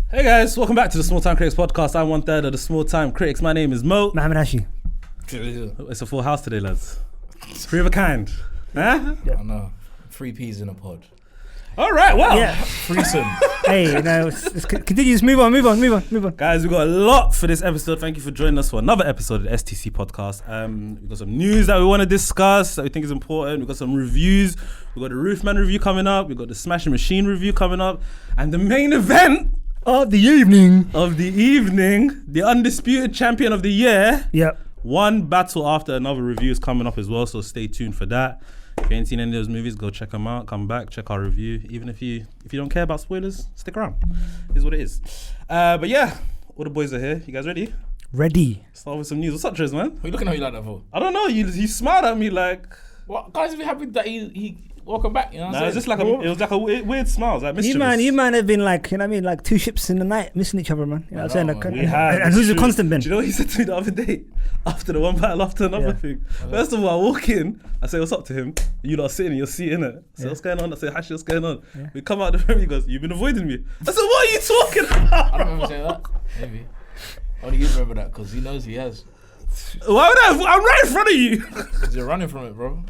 Hey guys, welcome back to the Small Time Critics podcast. I'm one third of the Small Time Critics. My name is Mo. Hashi. It's a full house today, lads. Three of a kind. Huh? Yeah. I know. 3 P's in a pod. All right, well. Yeah. Threesome. Hey, let's continue. Just move on. Guys, we've got a lot for this episode. Thank you for joining us for another episode of the STC podcast. We've got some news that we want to discuss that we think is important. We've got some reviews. We've got the Roofman review coming up. We've got the Smashing Machine review coming up. And the main event of the evening, the undisputed champion of the year. Yep. One battle after another review is coming up as well, so stay tuned for that. If you ain't seen any of those movies, go check them out. Come back, check our review. Even if you don't care about spoilers, stick around. It is what it is. But yeah, all the boys are here. You guys ready? Ready. Start with some news. What's up, Triz, man? What are you looking at me like that for? I don't know. You smiled at me like. What? Guys, be happy that he welcome back. You know what I'm saying? It's just like it was like a weird smile. It was like mischievous. You man have been like, you know what I mean, like two ships in the night missing each other, man. You know what I'm saying? Like, We have. and who's the constant been? Do you know what he said to me the other day? After the one battle after another thing. First of all, I walk in, I say what's up to him. You lot are sitting in your seat, innit? I say what's going on? I say Hashi, what's going on? Yeah. We come out of the room, he goes, you've been avoiding me. I said, what are you talking about? I don't remember saying that. Maybe. Only you remember that because he knows he has. Why would I? I'm right in front of you. Because you're running from it, bro.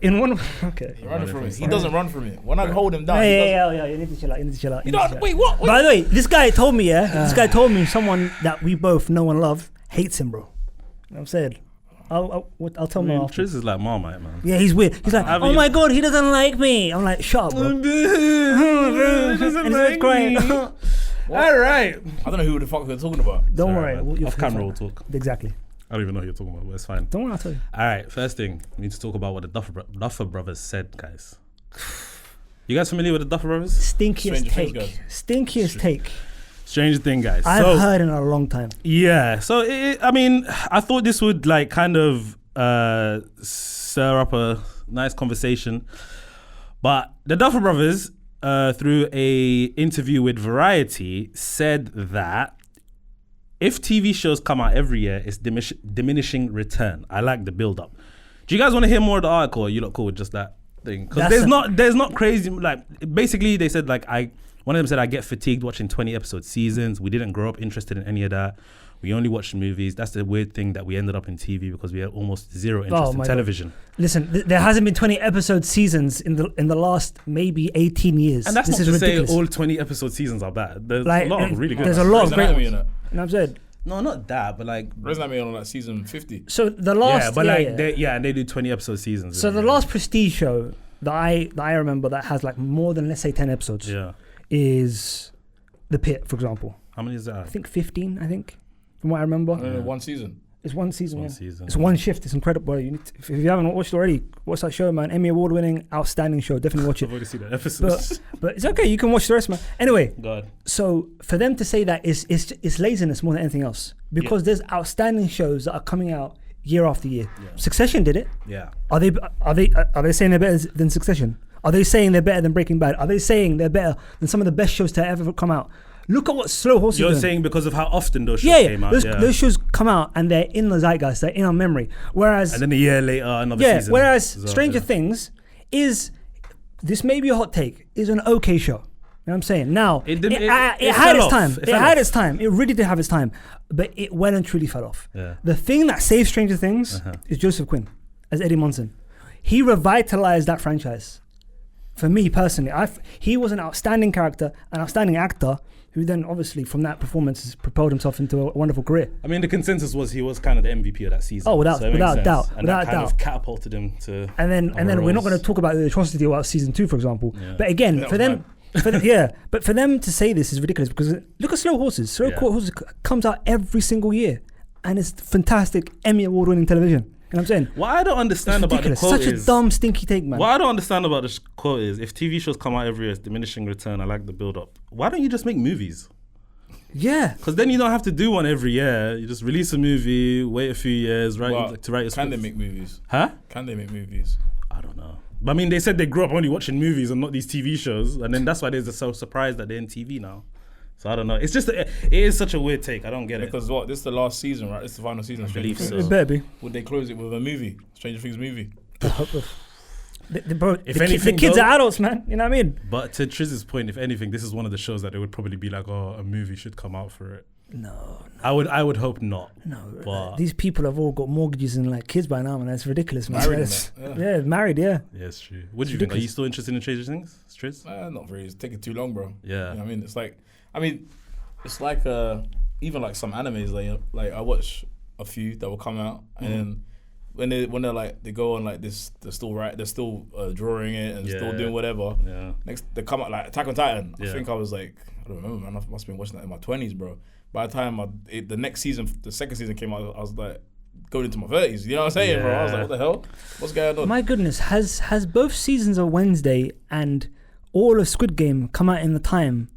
In one. Okay. You're running from it. He doesn't run from it. When I hold him down, yeah. You need to chill out. You know, wait, what? By the way, this guy told me, this guy told me someone that we both know and love hates him, bro. You know what I'm saying? I'll tell him after. Triz is like Marmite, man. Yeah, he's weird. He's like, oh my god, he doesn't like me. I'm like, shut up, bro. He doesn't like crying. me. All right. I don't know who the fuck we're talking about. Don't worry. Off camera we'll talk. Exactly. I don't even know who you're talking about, but it's fine. Don't worry, I'll tell you. All right, first thing, we need to talk about what the Duffer Brothers said, guys. You guys familiar with the Duffer Brothers? Stinkiest take. Stranger thing, guys. I've heard in a long time. Yeah, so I thought this would like kind of stir up a nice conversation, but the Duffer Brothers, through a interview with Variety, said that if TV shows come out every year, it's diminishing return. I like the build-up. Do you guys want to hear more of the article, or are you not cool with just that thing? Because there's not crazy, like, basically they said, like, one of them said, I get fatigued watching 20 episode seasons. We didn't grow up interested in any of that. We only watched movies. That's the weird thing that we ended up in TV because we had almost zero interest in television. God. Listen, there hasn't been 20 episode seasons in the last maybe 18 years. And that's this not is to ridiculous. say all 20 episode seasons are bad. There's like, a lot of really good. There's a lot of great ones. You know what I'm saying? No, not that, but like Grey's Anatomy on like season 50. So the last, and they do 20 episode seasons. So the last prestige show that I remember that has like more than, let's say, 10 episodes. Is The Pit, for example. How many is that? I think 15. From what I remember. One season. It's one season. Season. It's one shift. It's incredible. If you haven't watched it already, watch that show, man. Emmy award winning, outstanding show. Definitely watch it. I've already seen the episodes. But it's okay. You can watch the rest, man. Anyway, God. So for them to say that is laziness more than anything else, because there's outstanding shows that are coming out year after year. Yeah. Succession did it. Yeah. Are they saying they're better than Succession? Are they saying they're better than Breaking Bad? Are they saying they're better than some of the best shows to ever come out? Look at what Slow Horses You're doing. saying because of how often those shows came out. Those shows come out and they're in the zeitgeist, they're in our memory. Whereas, and then a year later, another season. Whereas Stranger Things is, this may be a hot take, is an okay show. You know what I'm saying? Now, it had its time. It had its time. It really did have its time. But it well and truly fell off. Yeah. The thing that saved Stranger Things is Joseph Quinn as Eddie Munson. He revitalized that franchise. For me personally, he was an outstanding character, an outstanding actor, who then obviously from that performance has propelled himself into a wonderful career. I mean, the consensus was he was kind of the MVP of that season. Oh, without doubt. And that kind of catapulted him to. And then we're not going to talk about the atrocity about season 2, for example. Yeah. But again, for them to say this is ridiculous because look at Slow Horses. Slow Horses comes out every single year, and it's fantastic Emmy award winning television. You know what I'm saying? What I don't understand about the quote is... Such a dumb, stinky take, man. What I don't understand about this quote is, if TV shows come out every year, it's diminishing return, I like the build-up. Why don't you just make movies? Yeah. Because then you don't have to do one every year. You just release a movie, wait a few years, to write your script. Can they make movies? Huh? Can they make movies? I don't know. But I mean, they said they grew up only watching movies and not these TV shows. And then that's why they're so surprised that they're in TV now. So I don't know. It's just, it is such a weird take. I don't get it. Because this is the last season, right? This is the final season. I believe so. It better be. Would they close it with a movie? Stranger Things movie? the kids are adults, man. You know what I mean? But to Triz's point, if anything, this is one of the shows that they would probably be like, oh, a movie should come out for it. No. I would hope not. No, but these people have all got mortgages and like kids by now, man. That's ridiculous, man. Married, married, yeah. Yeah, it's true. What do you think? Are you still interested in Stranger Things, Triz? Not really. It's taking too long, bro. Yeah. You know what I mean, it's like, even like some animes. Like I watch a few that will come out, and when they're like they go on like this, they're still drawing it and still doing whatever. Yeah. Next they come out like Attack on Titan. Yeah. I think I was like, I don't remember, man. I must have been watching that in my 20s, bro. By the time the next season, the second season came out, I was like going into my 30s. You know what I'm saying, bro? I was like, what the hell? What's going on? My goodness, has both seasons of Wednesday and all of Squid Game come out in the time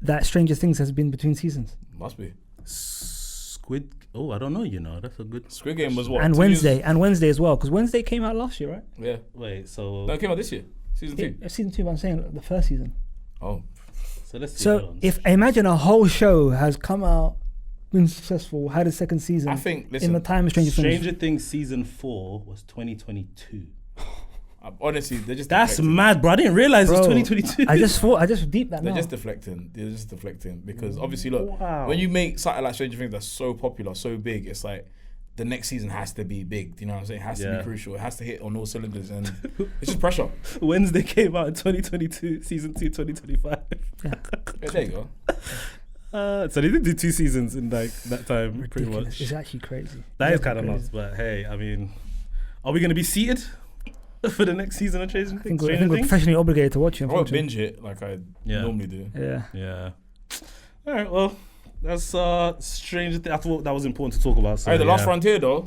that Stranger Things has been between seasons? Must be. Squid. Oh, I don't know. That's a good. Squid Game was what? And Wednesday as well, because Wednesday came out last year, right? Yeah. Wait, so no, it came out this year, season 2. Yeah, season 2. But I'm saying the first season. Oh. So let's see. So if imagine a whole show has come out, been successful, had a second season. I think in the time of Stranger Things season 4 was 2022. Honestly, they're just. That's deflecting. mad, bro. I didn't realize it was 2022. I just deep that. They're now. just deflecting. Because obviously, look, when you make something like Stranger Things that's so popular, so big, it's like the next season has to be big. Do you know what I'm saying? It has to be crucial. It has to hit on all cylinders, and it's just pressure. Wednesday came out in 2022, season 2, 2025. Yeah, there you go. So they did do 2 seasons in like that time, Ridiculous. pretty much. It's actually crazy. That is kind of nuts, but hey, I mean, are we going to be seated for the next season of Stranger Things? I think we're professionally obligated to watch it. I won't binge it like I normally do. Yeah. All right, well, that's Stranger Things. I thought that was important to talk about. So, The Last Frontier, though.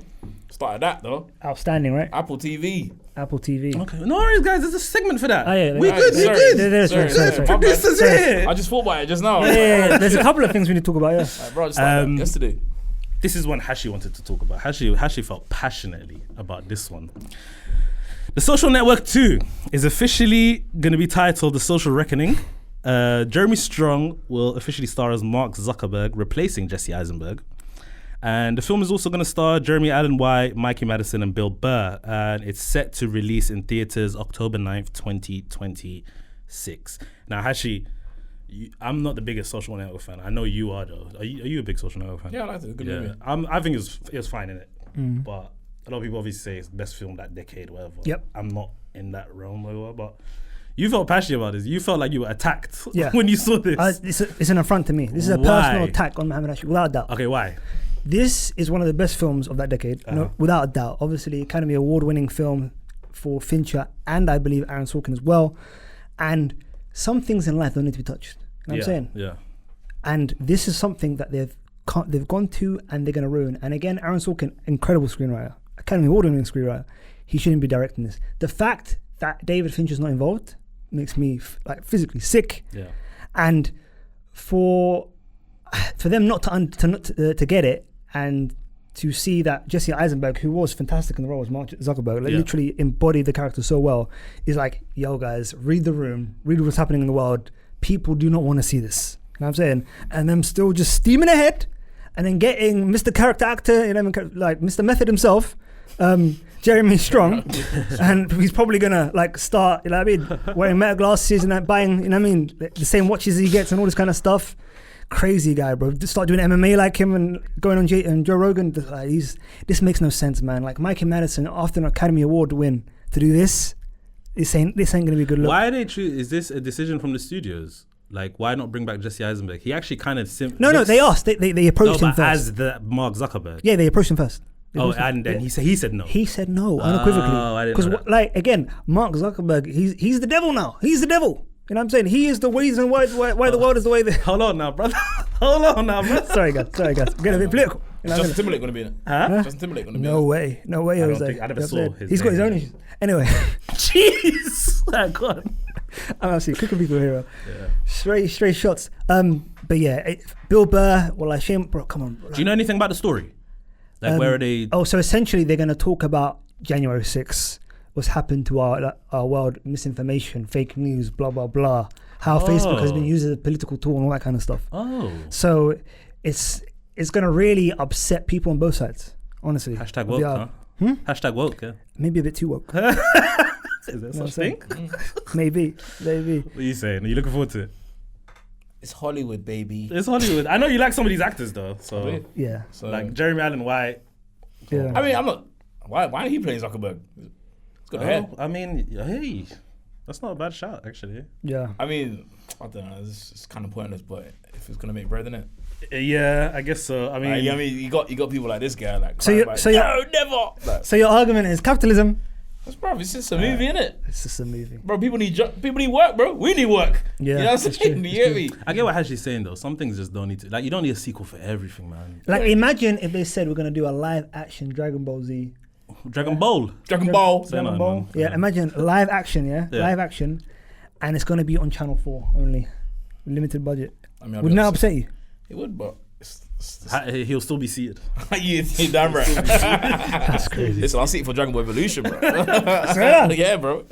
Started that, though. Outstanding, right? Apple TV. Okay, no worries, guys. There's a segment for that. Oh, yeah, we good. Sorry. Producers here. I just thought about it just now. Yeah. There's a couple of things we need to talk about, yeah. Bro, I just started yesterday. This is one Hashi wanted to talk about. Hashi felt passionately about this one. The Social Network 2 is officially going to be titled The Social Reckoning. Jeremy Strong will officially star as Mark Zuckerberg, replacing Jesse Eisenberg. And the film is also going to star Jeremy Allen White, Mikey Madison, and Bill Burr. And it's set to release in theaters October 9th, 2026. Now, Hashi, I'm not the biggest Social Network fan. I know you are, though. Are you a big Social Network fan? Yeah, I liked it. Good movie. I think it was fine in it. But a lot of people obviously say it's the best film that decade, whatever. Yep. I'm not in that realm, whatever. But you felt passionate about this. You felt like you were attacked when you saw this. It's an affront to me. This is a personal attack on Muhammad Hashi, without a doubt. Okay, why? This is one of the best films of that decade, without a doubt. Obviously, Academy Award-winning film for Fincher and I believe Aaron Sorkin as well. And some things in life don't need to be touched. You know what I'm saying? Yeah. And this is something that they've gone to and they're going to ruin. And again, Aaron Sorkin, incredible screenwriter, Academy Award-winning screenwriter. He shouldn't be directing this. The fact that David Fincher's not involved makes me physically sick. Yeah. And for them not to get it, and to see that Jesse Eisenberg, who was fantastic in the role as Mark Zuckerberg, literally embodied the character so well, is like, yo guys, read the room, read what's happening in the world. People do not want to see this. You know what I'm saying? And them still just steaming ahead, and then getting Mr. Character Actor, you know, like Mr. Method himself, Jeremy Strong, and he's probably gonna start, you know what I mean, wearing metal glasses and buying, you know what I mean, the same watches he gets and all this kind of stuff. Crazy guy, bro. Just start doing MMA like him and going on Joe Rogan. This makes no sense, man. Like Mikey Madison, after an Academy Award win, to do this ain't gonna be a good look. Why are they is this a decision from the studios? Like, why not bring back Jesse Eisenberg? He actually kind of No, they asked. They approached him first. As the Mark Zuckerberg. Yeah, they approached him first. And then he said no. He said no unequivocally. Oh, I didn't know that. Again, Mark Zuckerberg, he's the devil now. He's the devil. You know what I'm saying? He is the reason why the world is the way. Hold on now, brother. Sorry, guys. I'm getting a bit political. You know Justin Timberlake gonna be in it. Huh? Justin Timberlake gonna be in it. No way. I never saw his. He's got his own issues. Anyway. Jeez. Oh, God. I'm actually cooking people here. Yeah. Straight shots. But yeah, Bill Burr. Well, shame, bro. Come on. Do you know anything about the story? Like, where are they? Oh, so essentially they're going to talk about January 6th. What's happened to our world, misinformation, fake news, blah, blah, blah. How Facebook has been used as a political tool and all that kind of stuff. Oh. So it's going to really upset people on both sides, honestly. Hashtag woke, huh? Hashtag woke, yeah. Maybe a bit too woke. Is there such thing? Maybe. What are you saying? Are you looking forward to it? It's Hollywood, baby. It's Hollywood. I know you like some of these actors though. So yeah. So like Jeremy Allen White. Yeah. I mean, I'm not. Why are he playing Zuckerberg? It's good ahead. I mean, hey, that's not a bad shot actually. Yeah. I mean, I don't know. It's kind of pointless, but if it's gonna make bread, in it. Yeah, I guess so. I mean, you got people like this guy, like So never. Like, So your argument is capitalism. that's bro. It's just a movie, innit? It's just a movie. Bro, people need work, bro. We need work. Yeah, you know what I'm it's saying? true, You get me? I get what Hashi's saying though. Some things just don't need to. Like, you don't need a sequel for everything, man. Like, imagine if they said we're gonna do a live action Dragon Ball Z. Dragon Ball. Dragon Ball. Dragon Ball. Yeah, imagine live action. Yeah, live action, and it's gonna be on Channel 4 only, limited budget. I mean, Wouldn't that upset you? It would, but He'll still be seated. you damn right. That's crazy. Listen, I'll see it for Dragon Ball Evolution, bro. Yeah, bro.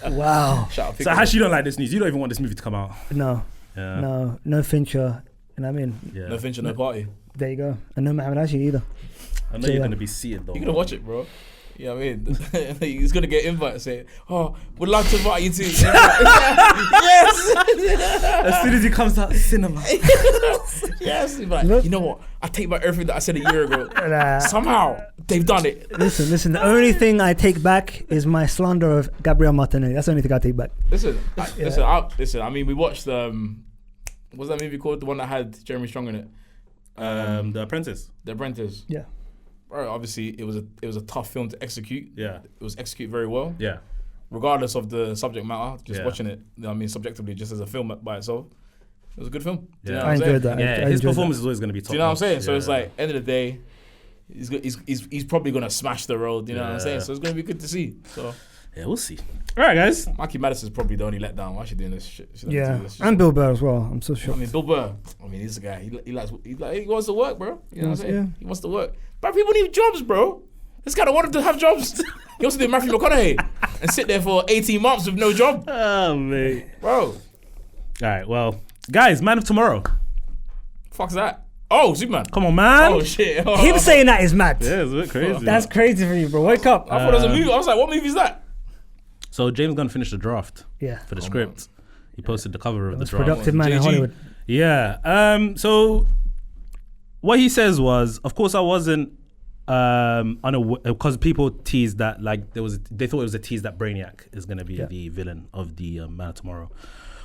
Wow. Shout out, So Hashi, you don't like this news. You don't even want this movie to come out. No. Yeah. No Fincher. You know what I mean? Yeah. No Fincher, no party. There you go. And no Muhammad Hashi either. I know you're gonna be seated though. You're gonna watch it, bro. You know what I mean? He's gonna get invited saying, "Oh, we'd love to invite you to." Yes. As soon as he comes out, cinema. Yes. He's like, you know what? I take back everything that I said a year ago. Somehow they've done it. Listen. The only thing I take back is my slander of Gabriel Martinelli. That's the only thing I take back. Listen. I mean, we watched what's that movie called? The one that had Jeremy Strong in it. The Apprentice. The Apprentice. Yeah. Bro, obviously it was a tough film to execute. Yeah. It was executed very well. Yeah. Regardless of the subject matter, just Yeah. watching it, I mean, subjectively, just as a film by itself, it was a good film. Do you know Yeah. what I I'm saying? enjoyed that. Yeah, I his enjoyed performance is always going to be top. Do you know what I'm saying? So Yeah. it's like, end of the day, he's probably gonna smash the role. Do you know what I'm saying? So it's gonna be good to see. So Yeah, we'll see. All right, guys. Mikey Madison's probably the only letdown. Why is she doing this shit? She doesn't Yeah. do this shit. And Bill Burr as well. I'm so I shocked. mean, Bill Burr. I mean, he's a guy. He wants to work, bro. You know what I'm saying? Yeah. He wants to work. But people need jobs, bro. This guy don't want them to have jobs. He wants to do Matthew McConaughey and sit there for 18 months with no job, Oh, mate. bro. All right, well, guys, Man of Tomorrow. Fuck's that? Oh, Superman. Come on, man. Oh shit. Him saying that is mad. Yeah, it's a bit crazy. That's crazy for you, bro. Wake up. I thought it was a movie. I was like, what movie is that? So James Gunn finished the draft Yeah. for the script. He posted the cover of the Most draft. productive man in JG. Hollywood. Yeah. So what he says was, of course, I wasn't unaware because people teased that they thought it was a tease that Brainiac is going to be the villain of the Man of Tomorrow.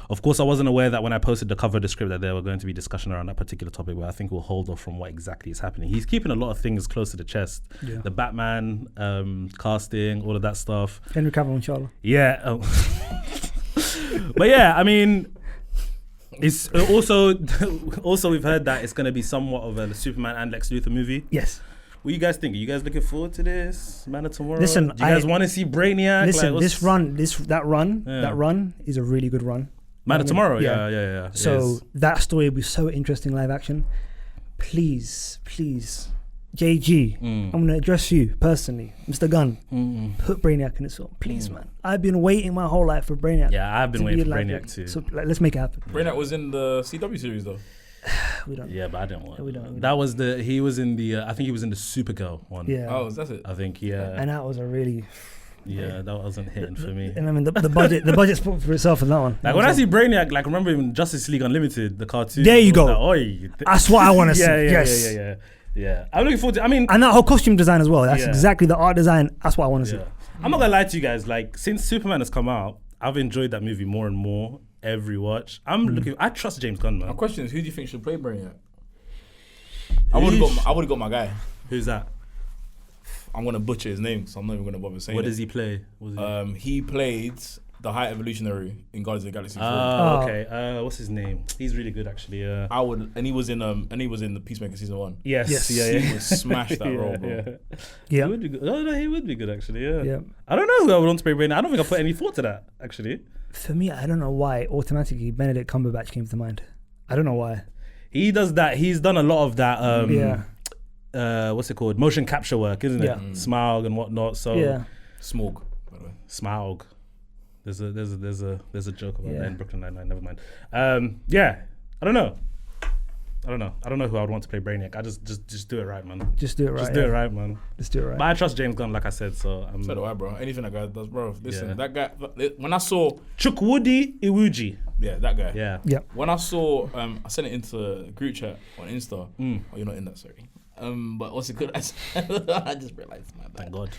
Of course, I wasn't aware that when I posted the cover of the script that there were going to be discussion around that particular topic, but I think we'll hold off from what exactly is happening. He's keeping a lot of things close to the chest. Yeah. The Batman casting, all of that stuff. Henry Cavill, inshallah. Yeah. But yeah, I mean, it's also we've heard that it's going to be somewhat of a Superman and Lex Luthor movie. Yes. What do you guys think? Are you guys looking forward to this Man of Tomorrow? Listen, do you guys want to see Brainiac? Listen, Like, that run is a really good run. Man of Tomorrow. Yeah. Yeah. So It is. that story will be so interesting live action. Please, JG, I'm gonna address you personally, Mr. Gunn. Put Brainiac in this film, please, man. I've been waiting my whole life for Brainiac. Yeah, I've been to waiting be for live Brainiac action. too. So let's make it happen. Brainiac was in the CW series though. We don't. Yeah, but I didn't want. We don't. That was he was in the. I think he was in the Supergirl one. Yeah. Oh, that's it. I think yeah. And that was a really. Yeah, that wasn't hitting for me. And I mean the budget spoke for itself in that one. Like when I see Brainiac, like remember in Justice League Unlimited, the cartoon. There you go. Like, oi. That's what I want to see. Yeah. Yes. Yeah. I'm looking forward to. I mean, And that whole costume design as well. That's Yeah. exactly the art design. That's what I want to see. yeah. I'm not gonna lie to you guys. Like since Superman has come out, I've enjoyed that movie more and more every watch. I trust James Gunn, man. My question is, who do you think should play Brainiac? I would have got my guy. Who's that? I'm gonna butcher his name, so I'm not even gonna bother saying What it. does he play? He played the High Evolutionary in Guardians of the Galaxy 4. Oh. Okay. What's his name? He's really good, actually. He was in the Peacemaker season 1. Yes. He would smash that role, bro. Yeah. He would be good. Oh no, he would be good, actually. Yeah. Yeah. I don't know who I would want to play Brainiac. I don't think I put any thought to that, actually. For me, I don't know why automatically Benedict Cumberbatch came to mind. I don't know why. He does that. He's done a lot of that. Yeah. What's it called? Motion capture work, isn't it? Yeah. Smaug and whatnot. So Yeah. Smaug, by the way. Smaug. There's a joke about Yeah. that in Brooklyn Nine-Nine. Never mind. Yeah. I don't know. I don't know who I would want to play Brainiac. I just do it right, man. Just do it right. Just do it right, man. Just do it right. But I trust James Gunn, like I said. So so do I, bro. Anything that guy does, bro. Listen, that guy. When I saw Chukwudi Iwuji. Yeah, that guy. Yeah. When I saw, I sent it into the group chat on Insta. Oh, you're not in that, sorry. But what's it called? I just realized my bad. Thank God.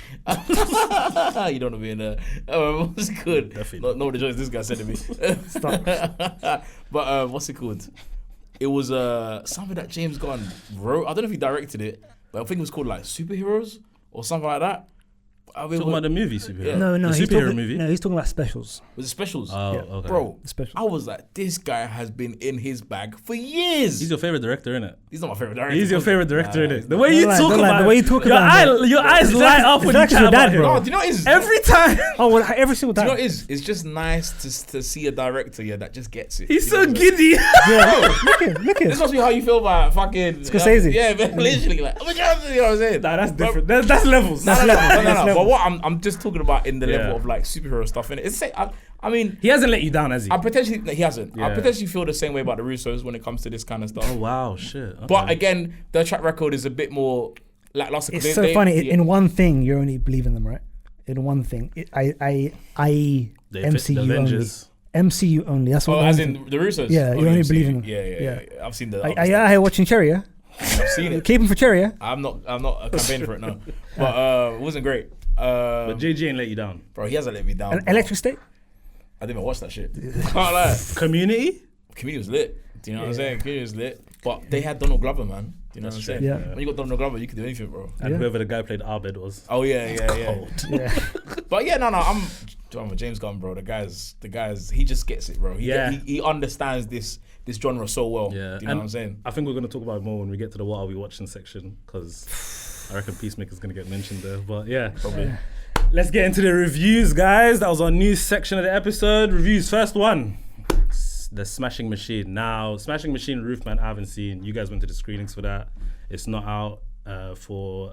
You don't want to be in there. What's it called? Definitely. No, the joke this guy said to me. Stop. But what's it called? It was something that James Gunn wrote. I don't know if he directed it, but I think it was called like Superheroes or something like that. Talking about the movie superhero. Yeah. No, the superhero movie. No, he's talking about specials. Was it specials? Oh, okay. Bro, The specials. I was like, this guy has been in his bag for years. He's your favorite director, innit? He's not my favorite director. He's your favorite director, innit? The way you Don't talk lie, about the way you talk your about him. your eyes light up when you actually chat your dad, about him. bro. Oh, do you know what it is? Every time. Oh, well, every single Do you time. know what it is? It's just nice to see a director, that just gets it. He's You know so what I'm saying? giddy. Yeah, look at This must be how you feel about fucking Scorsese. Yeah, but literally like, oh my God, you know what I'm saying? Nah, that's different. That's levels. No. levels. But what I'm just talking about in the Yeah. level of like superhero stuff in it. It's I mean, He hasn't let you down, has he? I potentially he hasn't. I Yeah. potentially feel the same way about the Russos when it comes to this kind of stuff. Oh wow, shit. Okay. But again, their track record is a bit more lackluster. It's so funny. In one thing, you only believe in them, right? In one thing, The MCU only. Avengers. MCU only. That's what. as in the Russos. Yeah, you only believe in them. Yeah. I've seen the. Are you out here watching Cherry? Yeah? I've seen it. Keep him for Cherry. Yeah? I'm not campaigning for it now. But it wasn't great. But JG ain't let you down. Bro, he hasn't let me down. bro. Electric State. I didn't even watch that shit. Can't lie. Community? Community was lit. Do you know what I'm saying? Community was lit. But they had Donald Glover, man. Do you know what I'm saying? Yeah. When you got Donald Glover, you can do anything, bro. And Yeah. whoever the guy played Arbed was. Oh yeah. Yeah. But yeah, no, I'm a James Gunn, bro. The guys, he just gets it, bro. He understands this genre so well. Yeah. Do you know what I'm saying? I think we're going to talk about it more when we get to the What Are We Watching section, because I reckon Peacemaker's going to get mentioned there. But yeah. Probably. Let's get into the reviews, guys. That was our news section of the episode. Reviews, first one. The Smashing Machine. Now, Smashing Machine Roofman, I haven't seen. You guys went to the screenings for that. It's not out for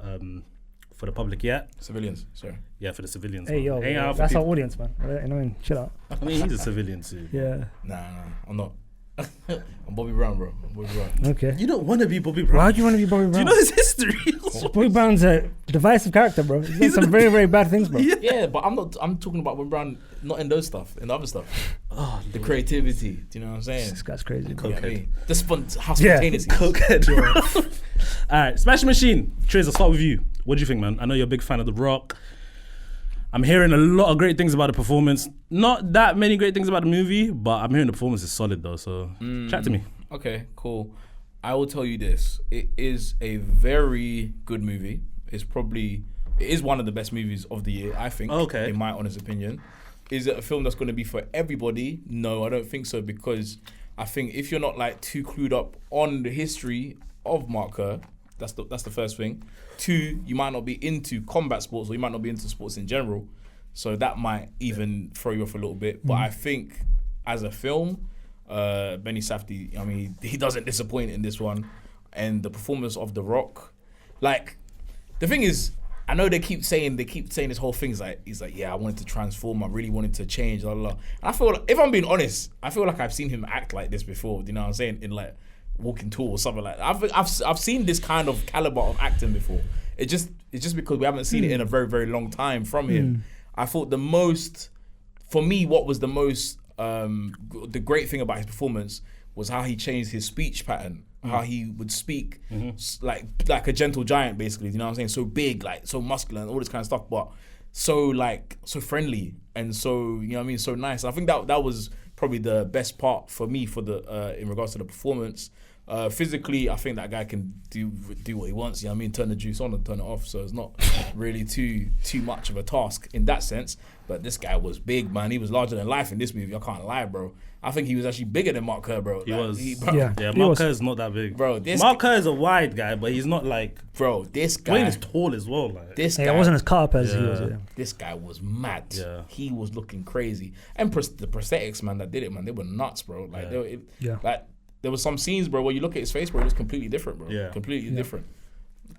the public yet. Civilians, sorry. Yeah, for the civilians. Hey, man. yo, Ain't out for that's our people. audience, man. Annoying. Chill out. I mean, he's a civilian too. Yeah. Nah, I'm not. I'm Bobby Brown, bro. I'm Bobby Brown. Okay. You don't want to be Bobby Brown. Why do you want to be Bobby Brown? Do you know his history? Bobby Brown's a divisive character, bro. He's done some very, very bad things, bro. Yeah, but I'm talking about Bobby Brown, not in those stuff, in the other stuff. Oh, the creativity. Do you know what I'm saying? This guy's crazy. You Bro. know what I mean? How spontaneous he is. Cokehead. All right, Smashing Machine. Triz, I'll start with you. What do you think, man? I know you're a big fan of The Rock. I'm hearing a lot of great things about the performance. Not that many great things about the movie, but I'm hearing the performance is solid though. So chat to me. Okay, cool. I will tell you this. It is a very good movie. It is one of the best movies of the year, I think. Okay. In my honest opinion. Is it a film that's going to be for everybody? No, I don't think so, because I think if you're not like too clued up on the history of Mark Kerr, that's the first thing. 2, you might not be into combat sports, or you might not be into sports in general. So that might even throw you off a little bit. But I think as a film, Benny Safdie, I mean, he doesn't disappoint in this one. And the performance of The Rock, like, the thing is, I know they keep saying this whole thing. He's like, yeah, I wanted to transform. I really wanted to change. Blah, blah, blah. And I feel like, if I'm being honest, I feel like I've seen him act like this before. Do you know what I'm saying? In like Walking Tall or something like that. I've seen this kind of caliber of acting before. It's just because we haven't seen it in a very, very long time from him. I thought what was the most the great thing about his performance was how he changed his speech pattern. How he would speak like a gentle giant, basically. You know what I'm saying? So big, like so muscular and all this kind of stuff, but so friendly and so, you know what I mean, so nice. I think that was probably the best part for me for the in regards to the performance. Physically, I think that guy can do what he wants. You know what I mean? Turn the juice on and turn it off. So it's not really too much of a task in that sense. But this guy was big, man. He was larger than life in this movie. I can't lie, bro. I think he was actually bigger than Mark Kerr, bro. He was. Yeah. Mark Kerr is not that big. Bro, Mark Kerr is a wide guy, but he's not like... Bro, this guy... Wayne is tall as well. Like. This Hey, guy... I wasn't as caught up as he was. Yeah. Yeah. This guy was mad. Yeah. He was looking crazy. And the prosthetics, man, that did it, man, they were nuts, bro. Like, Yeah. like there was some scenes, bro, where you look at his face, bro, it was completely different, bro. Yeah. Completely different.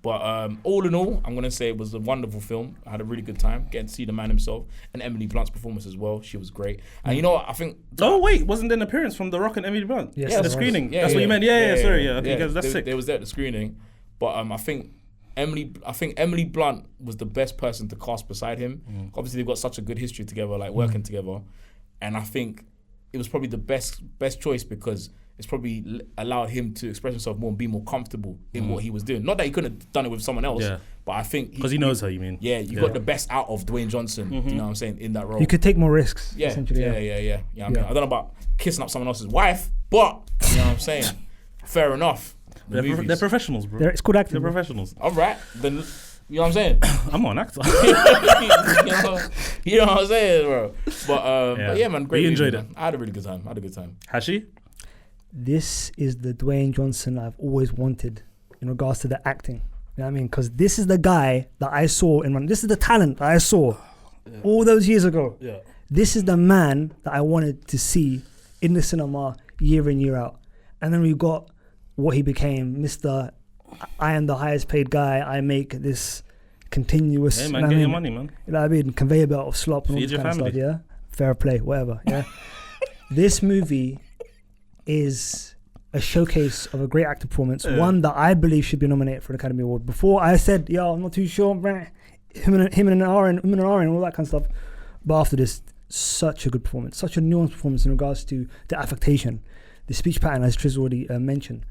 But all in all, I'm gonna say it was a wonderful film. I had a really good time getting to see the man himself and Emily Blunt's performance as well. She was great. And you know what? I think. Oh wait, wasn't there an appearance from The Rock and Emily Blunt? Yes, the screening. That's what you meant. Yeah. Sorry. Yeah. Okay, guys, that's sick. They was there at the screening, but I think Emily Blunt was the best person to cast beside him. Obviously, they've got such a good history together, like working together, and I think it was probably the best choice because it's probably allowed him to express himself more and be more comfortable in what he was doing. Not that he couldn't have done it with someone else, but I think because he knows her. You mean? Yeah, you got the best out of Dwayne Johnson. You know what I'm saying in that role. You could take more risks. Yeah. I mean, I don't know about kissing up someone else's wife, but you know what I'm saying. Fair enough. They're professionals, bro. It's called acting. They're professionals. All right, then. You know what I'm saying? I'm not an actor. you know what I'm saying, bro? But yeah, man, great. You enjoyed movie, man. I had a really good time. Hashi? This is the Dwayne Johnson I've always wanted in regards to the acting. You know what I mean? Because this is the guy that I saw this is the talent that I saw all those years ago. Yeah. This is the man that I wanted to see in the cinema year in, year out. And then we got what he became, Mr. I am the highest paid guy. I make this continuous. Hey man, get your money, man. You know what I mean? Conveyor belt of slop and all this kind of stuff. Yeah, fair play, whatever. Yeah. This movie is a showcase of a great acting performance. One that I believe should be nominated for an Academy Award. Before I said, yo, I'm not too sure. Him and an R and all that kind of stuff. But after this, such a good performance, such a nuanced performance in regards to the affectation, the speech pattern, as Triz already mentioned.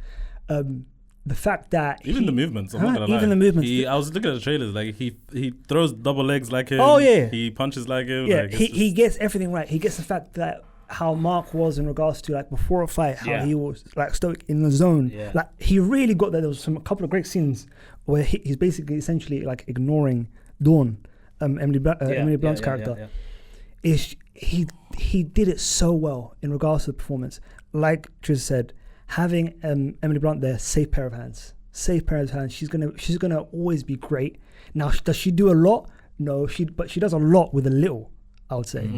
The fact that even the movements, I'm not gonna lie. Even the movements. I was looking at the trailers, like he throws double legs like him. Oh yeah. He punches like him. Yeah, like, he gets everything right. He gets the fact that how Mark was in regards to like before a fight, how he was like stoic in the zone. Yeah. Like he really got there. There was a couple of great scenes where he's basically essentially like ignoring Dawn, Emily Blunt's character. Yeah. He did it so well in regards to the performance. Like Triz said, having Emily Blunt there, safe pair of hands. She's gonna always be great. Now, does she do a lot? No, but she does a lot with a little, I would say.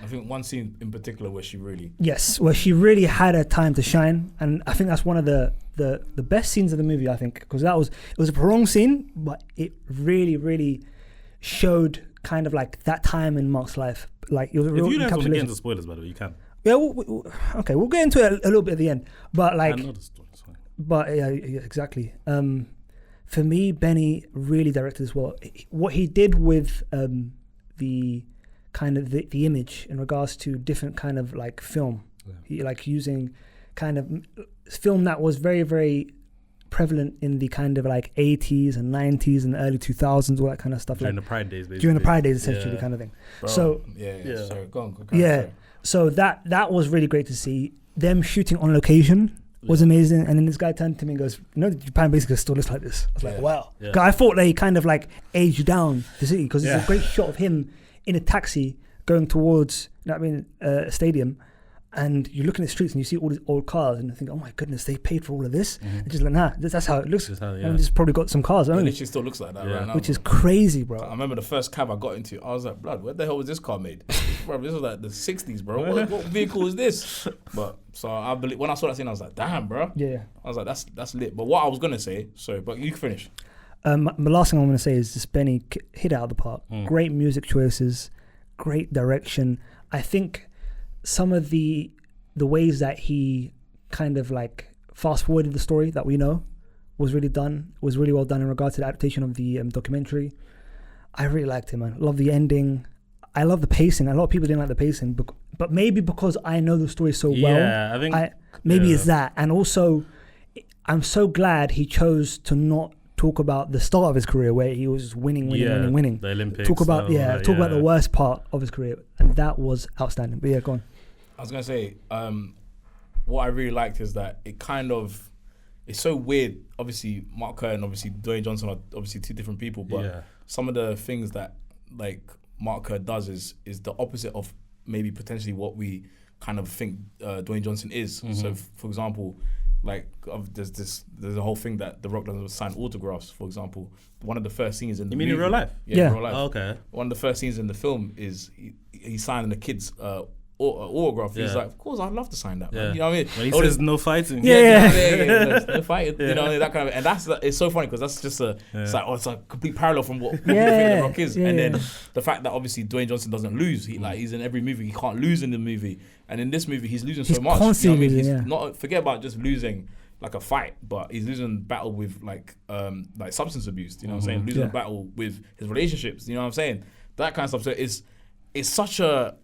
I think one scene in particular where she really had her time to shine, and I think that's one of the best scenes of the movie. I think because it was a prolonged scene, but it really showed kind of like that time in Mark's life. Like it was a real if you guys want to get encapsulation. into spoilers, by the way, you can. Yeah, okay, we'll get into it a little bit at the end, but like, I know the story, it's fine. But yeah, exactly. For me, Benny really directed as well. What he did with the kind of the image in regards to different kind of like film, he like using kind of film that was very, very prevalent in the kind of like 80s and 90s and early 2000s, all that kind of stuff. During the Pride Days, basically. During the Pride Days, essentially, kind of thing. Bro, so yeah. Sorry, go on. Sorry. So that was really great to see. Them shooting on location was amazing. And then this guy turned to me and goes, you know, Japan basically still looks like this. I was like, wow. Yeah. I thought they kind of like aged down the city because it's a great shot of him in a taxi going towards, you know what I mean, a stadium. And you're looking at the streets and you see all these old cars and you think, oh my goodness, they paid for all of this. And just like, nah, that's how it looks. And just probably got some cars only. It literally still looks like that right now. Which is crazy, bro. I remember the first cab I got into, I was like, blood, where the hell was this car made? Bro, this was like the 60s, bro. What vehicle is this? But so I believe when I saw that scene, I was like, damn, bro. Yeah. I was like, that's lit. But what I was gonna say, sorry, but you can finish. The last thing I'm gonna say is just Benny hit it out of the park. Great music choices, great direction. I think some of the ways that he kind of like fast forwarded the story that we know was really well done in regard to the adaptation of the documentary. I really liked it, man. Love the ending. I love the pacing. A lot of people didn't like the pacing, but maybe because I know the story so well. I think maybe it's that. And also, I'm so glad he chose to not talk about the start of his career where he was winning. The Olympics. Talk about the worst part of his career, and that was outstanding. But yeah, go on. I was gonna say, what I really liked is that it's so weird. Obviously, Mark Kerr and obviously Dwayne Johnson are obviously two different people, but some of the things that like Mark Kerr does is the opposite of maybe potentially what we kind of think Dwayne Johnson is. So, for example, like there's a whole thing that The Rock doesn't sign autographs. For example, one of the first scenes in the movie, in real life? Yeah, in real life. Oh, okay. One of the first scenes in the film is he signing the kid's autograph. He's like, of course, I'd love to sign that. Man. You know what I mean? When he says no fighting. No fighting. You know, that kind of, and it's so funny because that's just it's like, it's a complete parallel from what people think The Rock is. And then the fact that obviously Dwayne Johnson doesn't lose. He's in every movie. He can't lose in the movie. And in this movie, he's losing so much. Constantly, you know what I mean? He's not, forget about just losing like a fight, but he's losing battle with like substance abuse. You know what I'm saying? Losing a battle with his relationships. You know what I'm saying? That kind of stuff. So it's such a,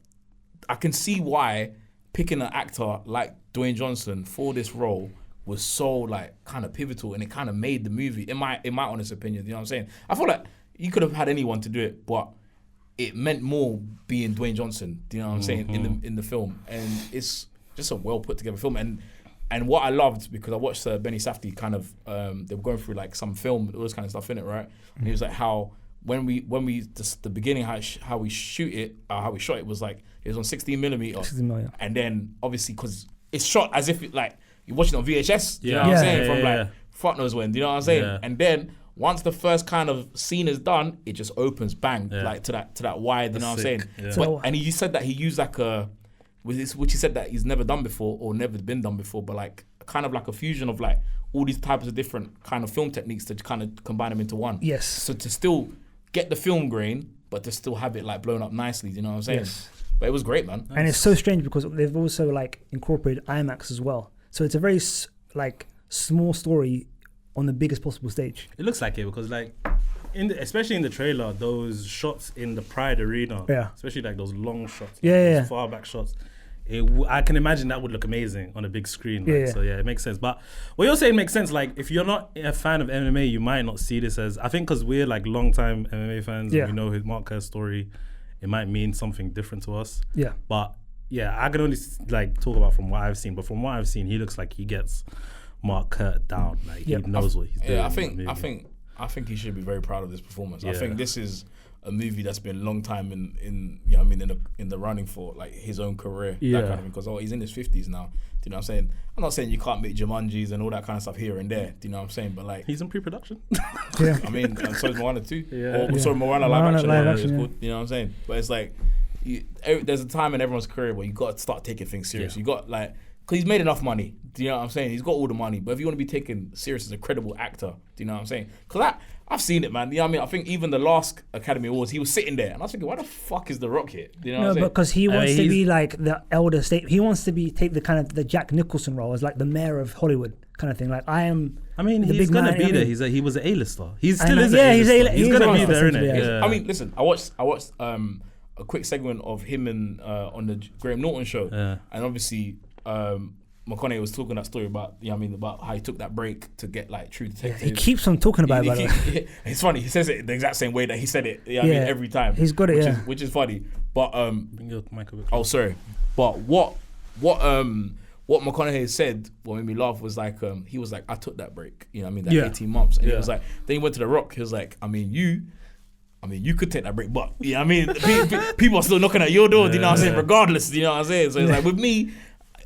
I can see why picking an actor like Dwayne Johnson for this role was so like kind of pivotal, and it kind of made the movie, in my honest opinion. You know what I'm saying? I feel like you could have had anyone to do it, but it meant more being Dwayne Johnson. Do you know what I'm saying? In the film, and it's just a well put together film. And what I loved, because I watched Benny Safdie kind of they were going through like some film, all this kind of stuff in it, right? And he was like how when we just the beginning how we shot it was like it was on 16 millimeter, and then obviously because it's shot as if it, like you're watching it on VHS. You know what I'm saying? From like fuck knows when. Do you know what I'm saying? Yeah. And then once the first kind of scene is done, it just opens bang like to that wide. You know what I'm saying? Yeah. And he said that he used like which he said that he's never done before or never been done before, but like kind of like a fusion of like all these types of different kind of film techniques to kind of combine them into one. Yes. So to still get the film grain, but to still have it like blown up nicely. You know what I'm saying? Yes. But it was great, man. And it's so strange because they've also like incorporated IMAX as well. So it's a very like small story on the biggest possible stage. It looks like it because like, especially in the trailer, those shots in the Pride Arena, especially like those long shots, those far back shots. I can imagine that would look amazing on a big screen. Like, so yeah, it makes sense. But what you're saying makes sense. Like if you're not a fan of MMA, you might not see this as, I think because we're like long-time MMA fans and we know his Mark Kerr's story, it might mean something different to us. Yeah. But yeah, I can only like talk about from what I've seen. But from what I've seen, he looks like he gets Mark Kerr down. Like he knows what he's doing. Yeah, I think he should be very proud of this performance. I think this is a movie that's been a long time in you know what I mean in the running for like his own career, that kind of thing. Because he's in his 50s now. Do you know what I'm saying? I'm not saying you can't make Jumanjis and all that kind of stuff here and there. Do you know what I'm saying? But like he's in pre-production. I mean, and so is Moana too. Sorry, Moana live action. Called, you know what I'm saying? But it's like there's a time in everyone's career where you got to start taking things serious. You got like, because he's made enough money. Do you know what I'm saying? He's got all the money. But if you want to be taken serious as a credible actor, do you know what I'm saying? Because I've seen it, man. You know what I mean? I think even the last Academy Awards, he was sitting there. And I was thinking, why the fuck is The Rock here? Do you know what I'm saying? No, because he wants to be like the elder state. He wants to take the kind of the Jack Nicholson role as like the mayor of Hollywood kind of thing. Like I mean, he's going to be there. He was an A-lister. He still is an A-lister. He's going to be there, innit? I mean, listen, I watched a quick segment of him and on the Graham Norton show. And obviously... McConaughey was talking that story about, you know what I mean, about how he took that break to get like True Detective. He keeps on talking about it. It's funny. He says it the exact same way that he said it. You know what I mean, every time. He's got it. Which is funny. But sorry. But what McConaughey said, what made me laugh was like he was like, I took that break. You know what I mean, that 18 months. And he was like, then he went to The Rock. He was like, you could take that break, but you know what I mean, people are still knocking at your door. Do you know what I'm saying? Regardless, do you know what I'm saying? So it's like with me,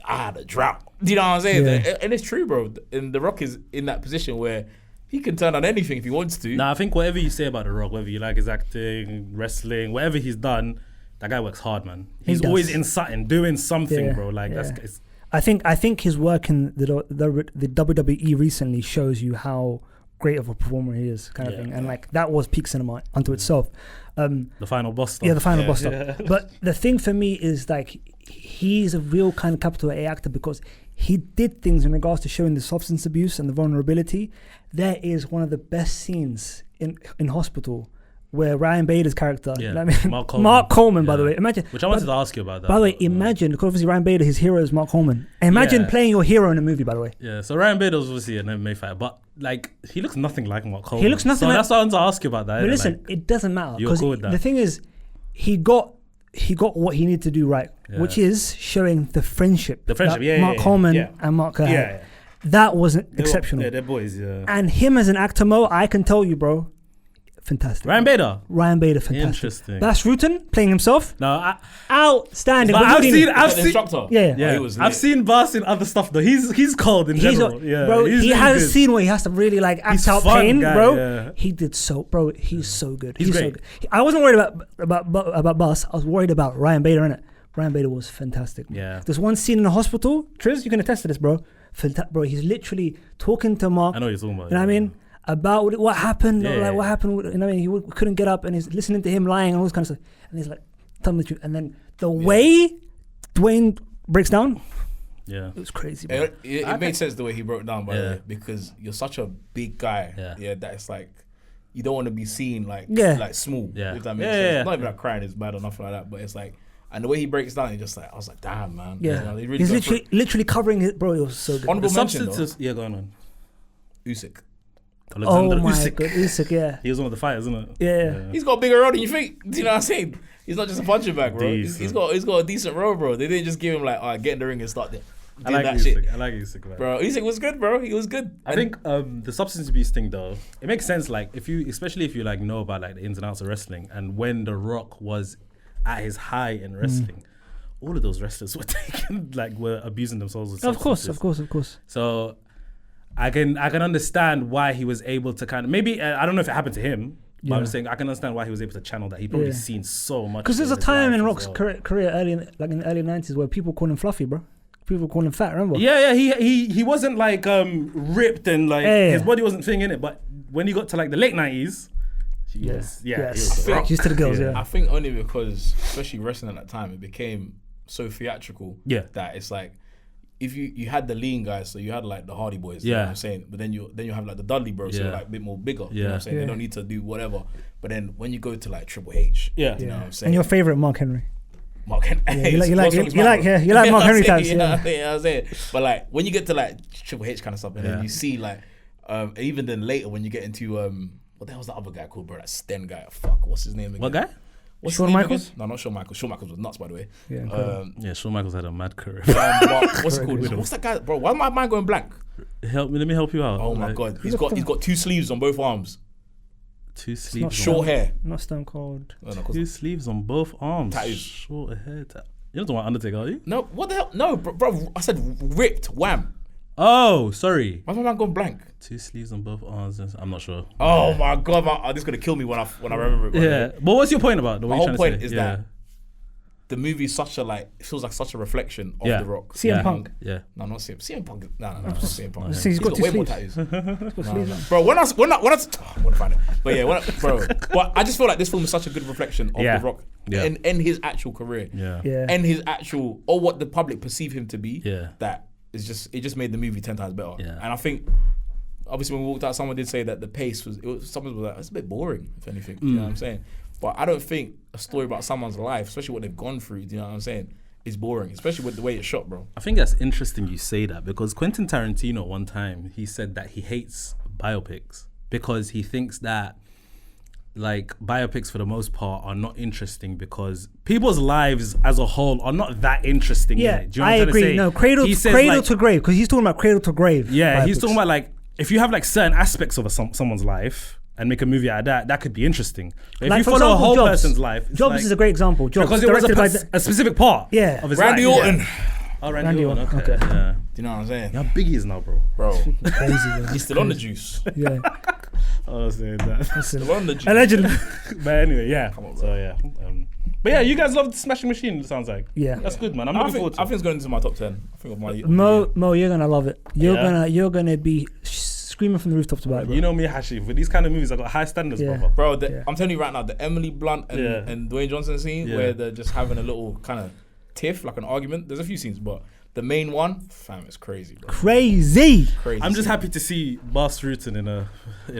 I had a drought. Do you know what I'm saying? And it's true, bro. And The Rock is in that position where he can turn on anything if he wants to. Nah, I think whatever you say about The Rock, whether you like his acting, wrestling, whatever he's done, that guy works hard, man. He's always in something, doing something, bro. Like that's. I think his work in the WWE recently shows you how great of a performer he is, kind of thing. And like that was peak cinema unto itself. The final boss stuff. Yeah, the final boss stuff. But the thing for me is like he's a real kind of capital A actor because he did things in regards to showing the substance abuse and the vulnerability. There is one of the best scenes in Hospital where Ryan Bader's character, Mark Coleman, by the way, imagine. Which I wanted to ask you about that. By the way, imagine, because obviously Ryan Bader, his hero is Mark Coleman. Imagine playing your hero in a movie, by the way. Yeah, so Ryan Bader was obviously an MMA fighter, but like he looks nothing like Mark Coleman. He looks nothing like. That's why I wanted to ask you about that. But listen, it doesn't matter because the thing is, he got what he needed to do right, which is showing the friendship. Mark Coleman and Mark Kerr had. That wasn't exceptional. They're boys, And him as an actor, Mo, I can tell you, bro. Fantastic. Ryan Bader, fantastic. Interesting. Bas Rutten playing himself. No, outstanding. But I've seen instructor. I've seen Bas in other stuff though. He's cold in general. Bro, he has a scene where he has to really like act out pain, bro. Yeah. He did so, bro. He's so good. He's great. So good. I wasn't worried about Bas. I was worried about Ryan Bader in it. Ryan Bader was fantastic. Man. Yeah. There's one scene in the hospital. Triz, you can attest to this, bro. Bro, he's literally talking to Mark. I know what you're talking about. You know what I mean? About what happened. Yeah, what happened. You know what I mean? He couldn't get up, and he's listening to him lying and all this kind of stuff. And he's like, tell me the truth. And then the way Dwayne breaks down. Yeah. It was crazy, bro. It made sense the way he broke down, by the way, because you're such a big guy. Yeah. That it's like, you don't want to be seen like small. Yeah. If that makes sense. Not even like crying is bad or nothing like that, but it's like, and the way he breaks down, just like, I was like, damn, man. Yeah. You know, really he's literally covering it, bro. It was so good. Honorable mention, though. Yeah, go on. Usyk. Alexander oh my Usyk. god, Usyk, yeah. He was one of the fighters, isn't it? Yeah. He's got a bigger role than you think. Do you know what I'm saying? He's not just a punching bag, bro. He's got a decent role, bro. They didn't just give him like, all right, get in the ring and start there. I like Usyk. I like Usyk, man. Bro, Usyk was good, bro. He was good. I think the substance abuse thing, though, it makes sense. Like, especially if you like know about like the ins and outs of wrestling, and when The Rock was at his high in wrestling, all of those wrestlers were were abusing themselves with substances. Of course. So I can understand why he was able to kind of maybe I don't know if it happened to him. But I'm saying I can understand why he was able to channel that. He probably seen so much. Because there's a time in Rock's career early in the early 90s where people call him fluffy, bro. People call him fat, remember? Yeah. He wasn't like ripped and like his body wasn't thing in it. But when he got to like the late 90s, he was used to the girls. I think only because, especially wrestling at that time, it became so theatrical. Yeah. That it's like, if you had the lean guys, so you had like the Hardy Boys, you know what I'm saying? But then you have like the Dudley Bros, so they're like a bit more bigger, you know what I'm saying? They don't need to do whatever. But then when you go to like Triple H, you know what I'm saying? And your favorite, Mark Henry. Mark Henry. You like Mark Henry types. Yeah, I'm saying. But like when you get to like Triple H kind of stuff, and then you see like, even then later when you get into what the hell's that other guy called, bro? That Sten guy. Fuck, what's his name again? What guy? Shawn Michaels? Again? No, not Shawn Michaels. Shawn Michaels was nuts, by the way. Yeah, Shawn Michaels had a mad career. What's it called? What's that guy, bro? Why am I mind going blank? Let me help you out. Oh my god, he's got two sleeves on both arms. Two sleeves. Short hair. Not Stone Cold. Two sleeves on both arms. Tattoos. Short hair. You don't want Undertaker, are you? No, what the hell? No, bro. I said ripped. Wham. Oh, sorry. Why am I going blank? Two sleeves on both arms. I'm not sure. Oh my god, this is gonna kill me when I remember it. Yeah, but what's your point about the way? My whole point is that the movie is such a it feels like such a reflection of The Rock. CM Punk. Yeah. No, not CM Punk. No, not CM Punk. He's got two way more sleeves. tattoos. Bro, when I want to find it. But yeah, but I just feel like this film is such a good reflection of The Rock and his actual career. Yeah. And his actual, or what the public perceive him to be. Yeah. That is just made the movie 10 times better. Yeah. And I think, obviously when we walked out, someone did say that the pace someone was like, it's a bit boring, if anything. You know what I'm saying? But I don't think a story about someone's life, especially what they've gone through, you know what I'm saying, is boring, especially with the way it's shot, bro. I think that's interesting you say that, because Quentin Tarantino one time, he said that he hates biopics because he thinks that like biopics for the most part are not interesting because people's lives as a whole are not that interesting. Yeah, do you know I what I'm agree. saying? No, cradle to grave, because he's talking about cradle to grave. Yeah, biopics. he's talking about like, if you have like certain aspects of someone's life and make a movie out of that could be interesting. But like if you follow a whole person's life, Jobs is a great example. Jobs, because it was a specific part of his Randy life. Orton. Yeah. Oh, Randy Orton. Okay. Yeah. Do you know what I'm saying? How big he is now, bro? Crazy, he's still on the juice. Yeah. I was saying that. Still on the juice. Allegedly. But anyway, yeah. Come on, so yeah. But yeah, you guys love the Smashing Machine, it sounds like. Yeah. That's good, man. I'm looking forward to it. I think it's going into my top 10. I think of my Mo, you're gonna love it. You're gonna be screaming from the rooftops about it, bro. You know me, Hashi. With these kind of movies, I got high standards, brother. Bro, I'm telling you right now, the Emily Blunt and Dwayne Johnson scene where they're just having a little kind of tiff, like an argument. There's a few scenes, but the main one, fam, it's crazy, bro. Crazy. I'm just happy to see Bas Rutten in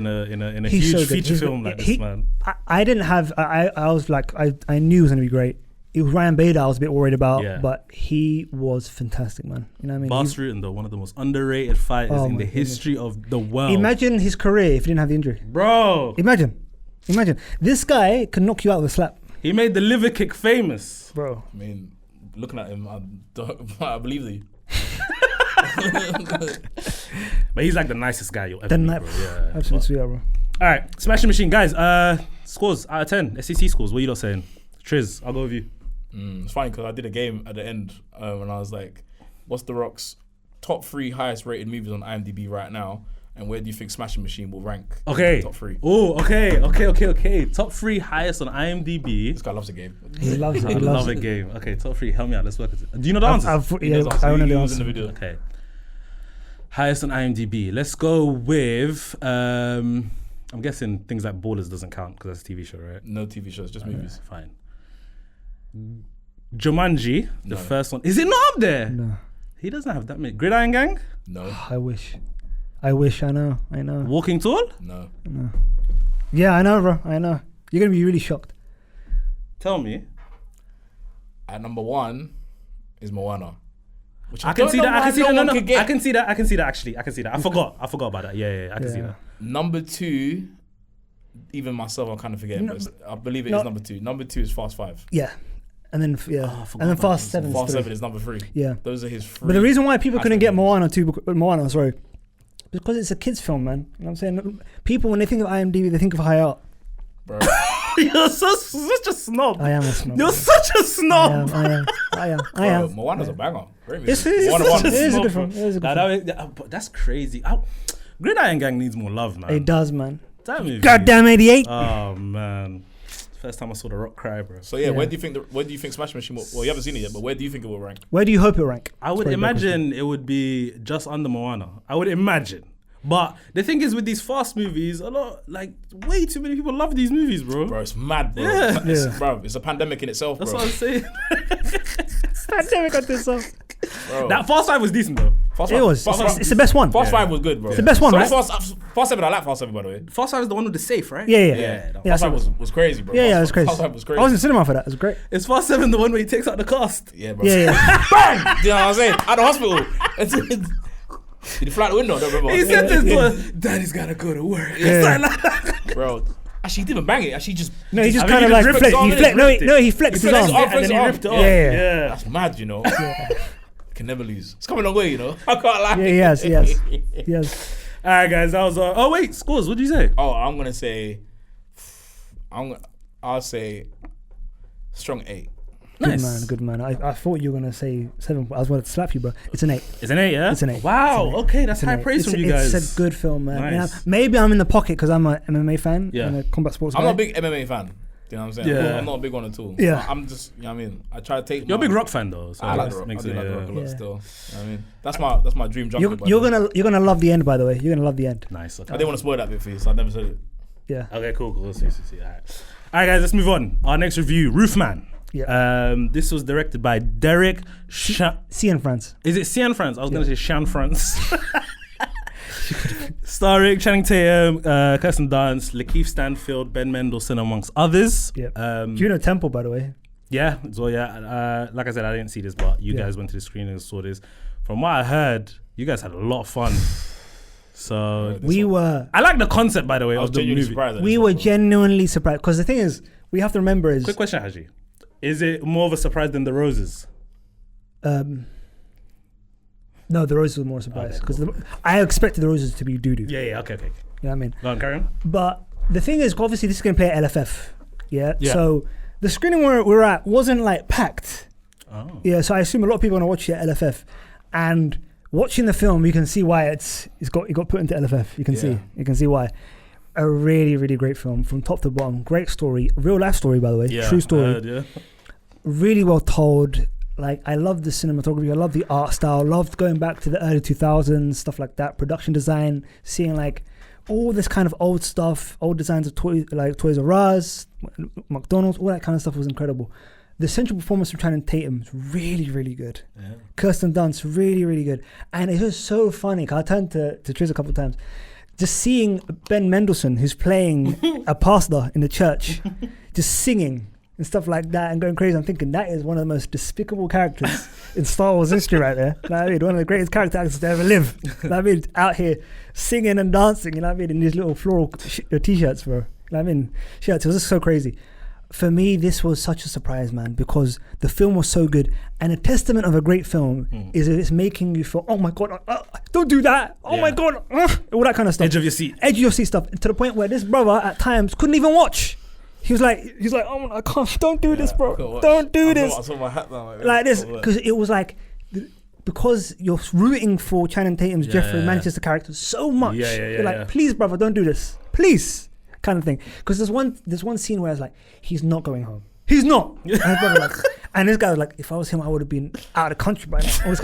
a huge feature film like this, man. I didn't have. I was like, I knew it was gonna be great. It was Ryan Bader I was a bit worried about, but he was fantastic, man. You know what I mean? Bas Rutten, though, one of the most underrated fighters in the history of the world. Imagine his career if he didn't have the injury, bro. Imagine, this guy can knock you out with a slap. He made the liver kick famous, bro. I mean, looking at him, I believe you. But he's like the nicest guy you'll ever meet, bro. Yeah, absolutely sweet, bro. All right, Smashing Machine, guys. Scores out of 10. STC scores. What are you lot saying? Triz, I'll go with you. It's funny because I did a game at the end and I was like, what's The Rock's top 3 highest rated movies on IMDb right now? And where do you think Smashing Machine will rank? Okay. Top 3. Oh, okay. Top 3 highest on IMDb. This guy loves the game. He loves it. I love a game. Okay, top 3. Help me out. Let's work with it. Do you know the answers? I only answer. In the video. Okay. Highest on IMDb. Let's go with. I'm guessing things like Ballers doesn't count because that's a TV show, right? No TV shows, just movies. Fine. Jumanji, the first one. Is it not up there? No. He doesn't have that many. Gridiron Gang? No. I wish. I know. Walking Tall? No. Yeah, I know, bro. I know. You're gonna be really shocked. Tell me. At number 1 is Moana. Which I can see that. I can see that. No. I can see that. Actually, I can see that. I forgot about that. Yeah. I can see that. Number 2, even myself, I'm kind of forgetting, but I believe it is number 2. Number 2 is Fast 5. Yeah. And then and then Fast 7. Fast 7 is number 3. Yeah. Those are his 3. But the reason why people couldn't get Moana, because it's a kids film, man. You know what I'm saying? People, when they think of IMDb, they think of high art. Bro. You're such a snob. I am a snob. You're such a snob. I am. Moana's a banger. Great It music. is a good film. That's crazy. Gridiron Gang needs more love, man. It does, man. That movie. Goddamn 88. Oh man. First time I saw The Rock cry, bro. So where do you think Smash Machine will, well, you haven't seen it yet, but where do you think it will rank? Where do you hope it rank? I would imagine it would be just under Moana. I would imagine. But the thing is with these fast movies, way too many people love these movies, bro. Bro, it's mad, bro. Yeah. Bro, it's a pandemic in itself, That's bro. what I'm saying. Pandemic got this up. Bro. That Fast 5 was decent, though. It's the best one. Fast 5 was good, bro. It's the best one, right? Fast 7, I like Fast 7, by the way. Fast 5 is the one with the safe, right? Yeah. Fast 5 was crazy, bro. Yeah, it was crazy. Fast 5 was crazy. I was in cinema for that. It was great. Is Fast 7 the one where he takes out the cast? Yeah, bro. Yeah. Bang! Do you know what I'm saying? At the hospital. Did he fly out the window? I don't remember. He said this, Daddy's gotta go to work. Yeah. Bro. Actually, he didn't even bang it. Actually, just... No, he just kind of like flexed. He flexed his arm. And then he ripped it off. Yeah. That's mad, you know. Can never lose. It's come a long way, you know. I can't lie. Yeah, yes. All right, guys. That was... oh, wait. Scores. What did you say? Oh, I'm going to say... I'll say strong 8. Nice. Good man. I thought you were going to say 7. I was going to slap you, bro. It's an 8. It's an 8, yeah? It's an 8. Wow. It's an 8. Okay, that's high praise from you guys. It's a good film, man. Nice. Yeah, maybe I'm in the pocket because I'm an MMA fan and a combat sports guy. I'm not a big MMA fan. You know what I'm saying? Yeah. I'm not a big one at all. Yeah. I'm just, you know what I mean? I try to take... You're a big rock fan, though. So I like the rock. I makes do it, like the rock a lot Yeah. still. You know what I mean? That's my dream jungle. You're gonna love the end, by the way. You're gonna love the end. Nice. Okay. I didn't want to spoil that bit for you, so I never said it. Yeah. Okay, cool. See. All right, guys, let's move on. Our next review, Roofman. Yeah. This was directed by Derek Cian France. Is it Cian France? I was going to say Shan France. Starring Channing Tatum, Kirsten Dunst, Lakeith Stanfield, Ben Mendelsohn, amongst others. Yeah. Juno Temple, by the way. Yeah. So like I said, I didn't see this, but you guys went to the screening and saw this. From what I heard, you guys had a lot of fun. So I like the concept, by the way, of the movie. We were genuinely surprised because the thing is, we have to remember is. Quick question, Hashi. Is it more of a surprise than The Roses? No, The Roses was more surprised because I expected The Roses to be doo-doo. Yeah, okay. You know what I mean? Go on, carry on. But the thing is, obviously, this is going to play at LFF. Yeah. So the screening where we're at wasn't like packed. Oh. Yeah. So I assume a lot of people are going to watch it at LFF, and watching the film, you can see why it got put into LFF. You can see why. A really, really great film from top to bottom. Great story, real life story, by the way. Yeah, true story. Really well told. Like, I love the cinematography. I love the art style. Loved going back to the early 2000s, stuff like that. Production design, seeing like all this kind of old stuff, old designs of toys, like Toys R Us, McDonald's, all that kind of stuff was incredible. The central performance from Channing Tatum is really, really good. Yeah. Kirsten Dunst, really, really good. And it was so funny. I turned to Triz a couple of times. Just seeing Ben Mendelsohn, who's playing a pastor in the church, just singing and stuff like that and going crazy. I'm thinking that is one of the most despicable characters in Star Wars history right there. You know what I mean? One of the greatest character actors to ever live. You know what I mean? Out here singing and dancing, you know what I mean? In these little floral t-shirts, bro. You know what I mean? Shirts. It was just so crazy. For me, this was such a surprise, man, because the film was so good. And a testament of a great film is that it's making you feel, oh my God, don't do that. Oh my God, all that kind of stuff. Edge of your seat stuff. To the point where this brother at times couldn't even watch. He was like, oh, I can't, don't do this, bro. Don't do this. I saw my hat now. Like this, because it was like, because you're rooting for Channing Tatum's Jeffrey Manchester character so much. You're like, please, brother, don't do this, please, kind of thing. Because there's one scene where I was like, he's not going home. He's not. And this guy was like, if I was him, I would have been out of the country by now.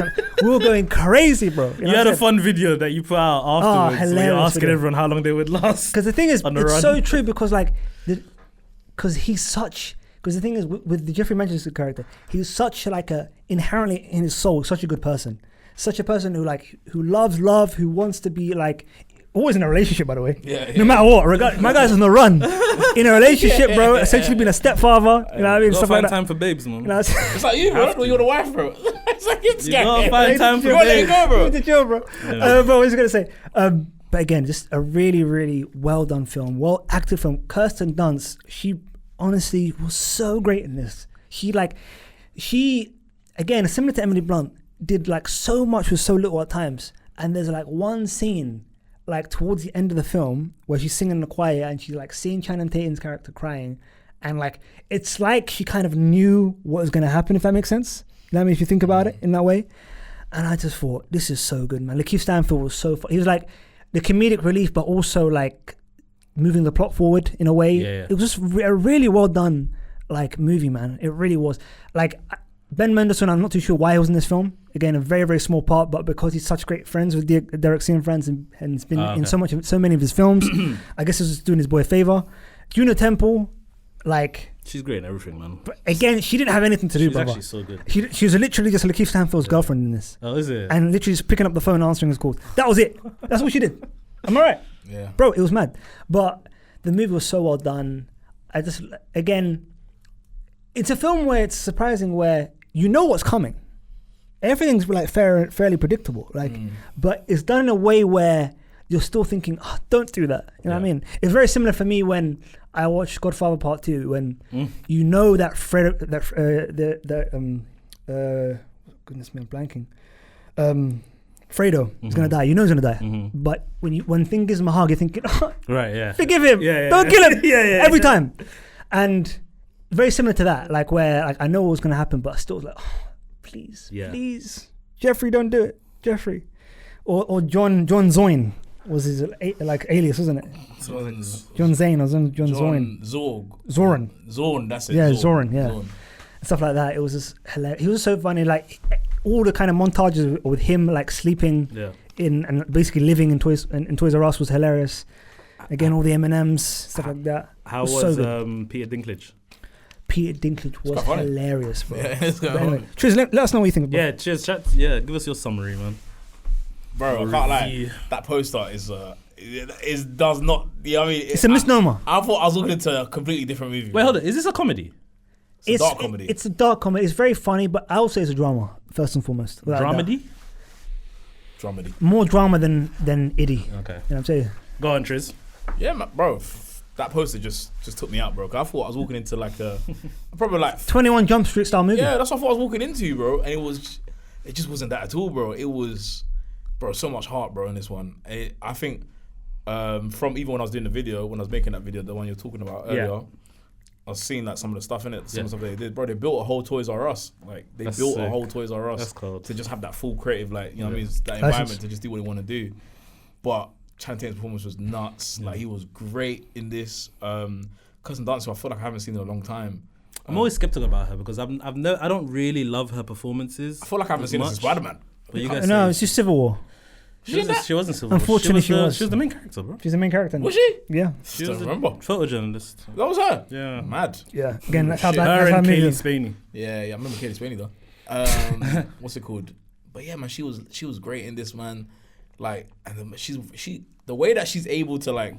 We were going crazy, bro. You had a fun video that you put out afterwards. Where you're asking everyone how long they would last. Because the thing is, it's so true. Because because the thing is, with the Jeffrey Manchester character, he's such like a inherently in his soul, such a good person, such a person who loves love, who wants to be like. Always in a relationship, by the way. No matter what. My guy's on the run. In a relationship, bro. Essentially being a stepfather. You know what I mean? Stuff like that. Time for babes, man. You know, it's like you, bro. You're the wife, bro. It's like it's gotta find time for babes. Let it go, bro. You need to chill, bro. Bro, what was I going to say? But again, just a really, really well done film. Well acted film. Kirsten Dunst, she honestly was so great in this. She, again, similar to Emily Blunt, did like so much with so little at times. And there's like one scene like towards the end of the film where she's singing in the choir and she's like seeing Channing Tatum's character crying, and like it's like she kind of knew what was going to happen, if that makes sense. You know what I mean? If you think about it in that way. And I just thought, this is so good, man. Lakeith Stanfield was so fun. He was like the comedic relief, but also like moving the plot forward in a way. It was just a really well done like movie, man. It really was. Like Ben Mendelsohn, I'm not too sure why he was in this film. Again, a very, very small part, but because he's such great friends with Derek Cianfrance and it's been in so many of his films, I guess this was doing his boy a favor. Juno Temple, like... She's great in everything, man. But again, she didn't have anything to do, brother. She's actually so good. She was literally just Lakeith Stanfield's girlfriend in this. Oh, is it? And literally just picking up the phone, answering his calls. That was it. That's what she did. Am I right? Yeah. Bro, it was mad. But the movie was so well done. Again, it's a film where it's surprising where you know what's coming. Everything's like fairly predictable, but it's done in a way where you're still thinking, oh, don't do that. You know what I mean? It's very similar for me when I watched Godfather Part 2, when you know that goodness me, I'm blanking. Fredo is gonna die. You know he's gonna die. But when thing gives him a hug, you're thinking, oh, forgive him. Don't kill him. Every time. And very similar to that, like where like I know what was gonna happen, but I still was like, oh, please, Jeffrey, don't do it, Jeffrey, or John Zoyne was his like alias, wasn't it? John Zane or John Zoyne. Zoran, that's it. Yeah, Zoran, stuff like that. It was just hilarious. He was so funny, like all the kind of montages with him like sleeping in and basically living in Toys R Us was hilarious. Again, all the M&Ms, stuff like that. How was Peter Dinklage? Peter Dinklage was hilarious, bro. Anyway, Triz, let us know what you think, bro. Yeah, cheers, chat. Yeah, give us your summary, man. Bro, I can't lie. That poster does not. You know what I mean? It's a misnomer. I thought I was looking into a completely different movie. Wait, hold on. Is this a comedy? It's a dark comedy. It's a dark comedy. It's very funny, but I would say it's a drama first and foremost. Dramedy? Dramedy. More drama than Iddy. Okay. You know what I'm saying? Go on, Triz. Yeah, bro. That poster just took me out, bro. 'Cause I thought I was walking into like probably like 21 Jump Street style movie. Yeah, that's what I thought I was walking into, bro. And it just wasn't that at all, bro. It was, bro, so much heart, bro, in this one. I think from even when I was doing the video, when I was making that video, the one you're talking about earlier, I was seeing like some of the stuff in it, some of the stuff they did, bro. They built a whole Toys R Us, like built sick. A whole Toys R Us to just have that full creative, like you know what I mean, that environment to just do what they want to do. But Channing Tatum's performance was nuts. Like he was great in this. Kirsten Dunst, I feel like I haven't seen her in a long time. I'm always skeptical about her because I don't really love her performances. I feel like I haven't seen her since Spider-Man. But you guys no, it's just Civil War. She wasn't Civil War. Unfortunately, she was. She was the main character, bro. She's the main character. Was she? Yeah. She was remember. Photojournalist. That was her? Yeah. Mad. Yeah. Again, that's how bad. Her and Kaylee Spaney. Yeah, I remember Kaylee Spaney though. What's it called? But yeah, man, she was great in this, man. Like, and she the way that she's able to like,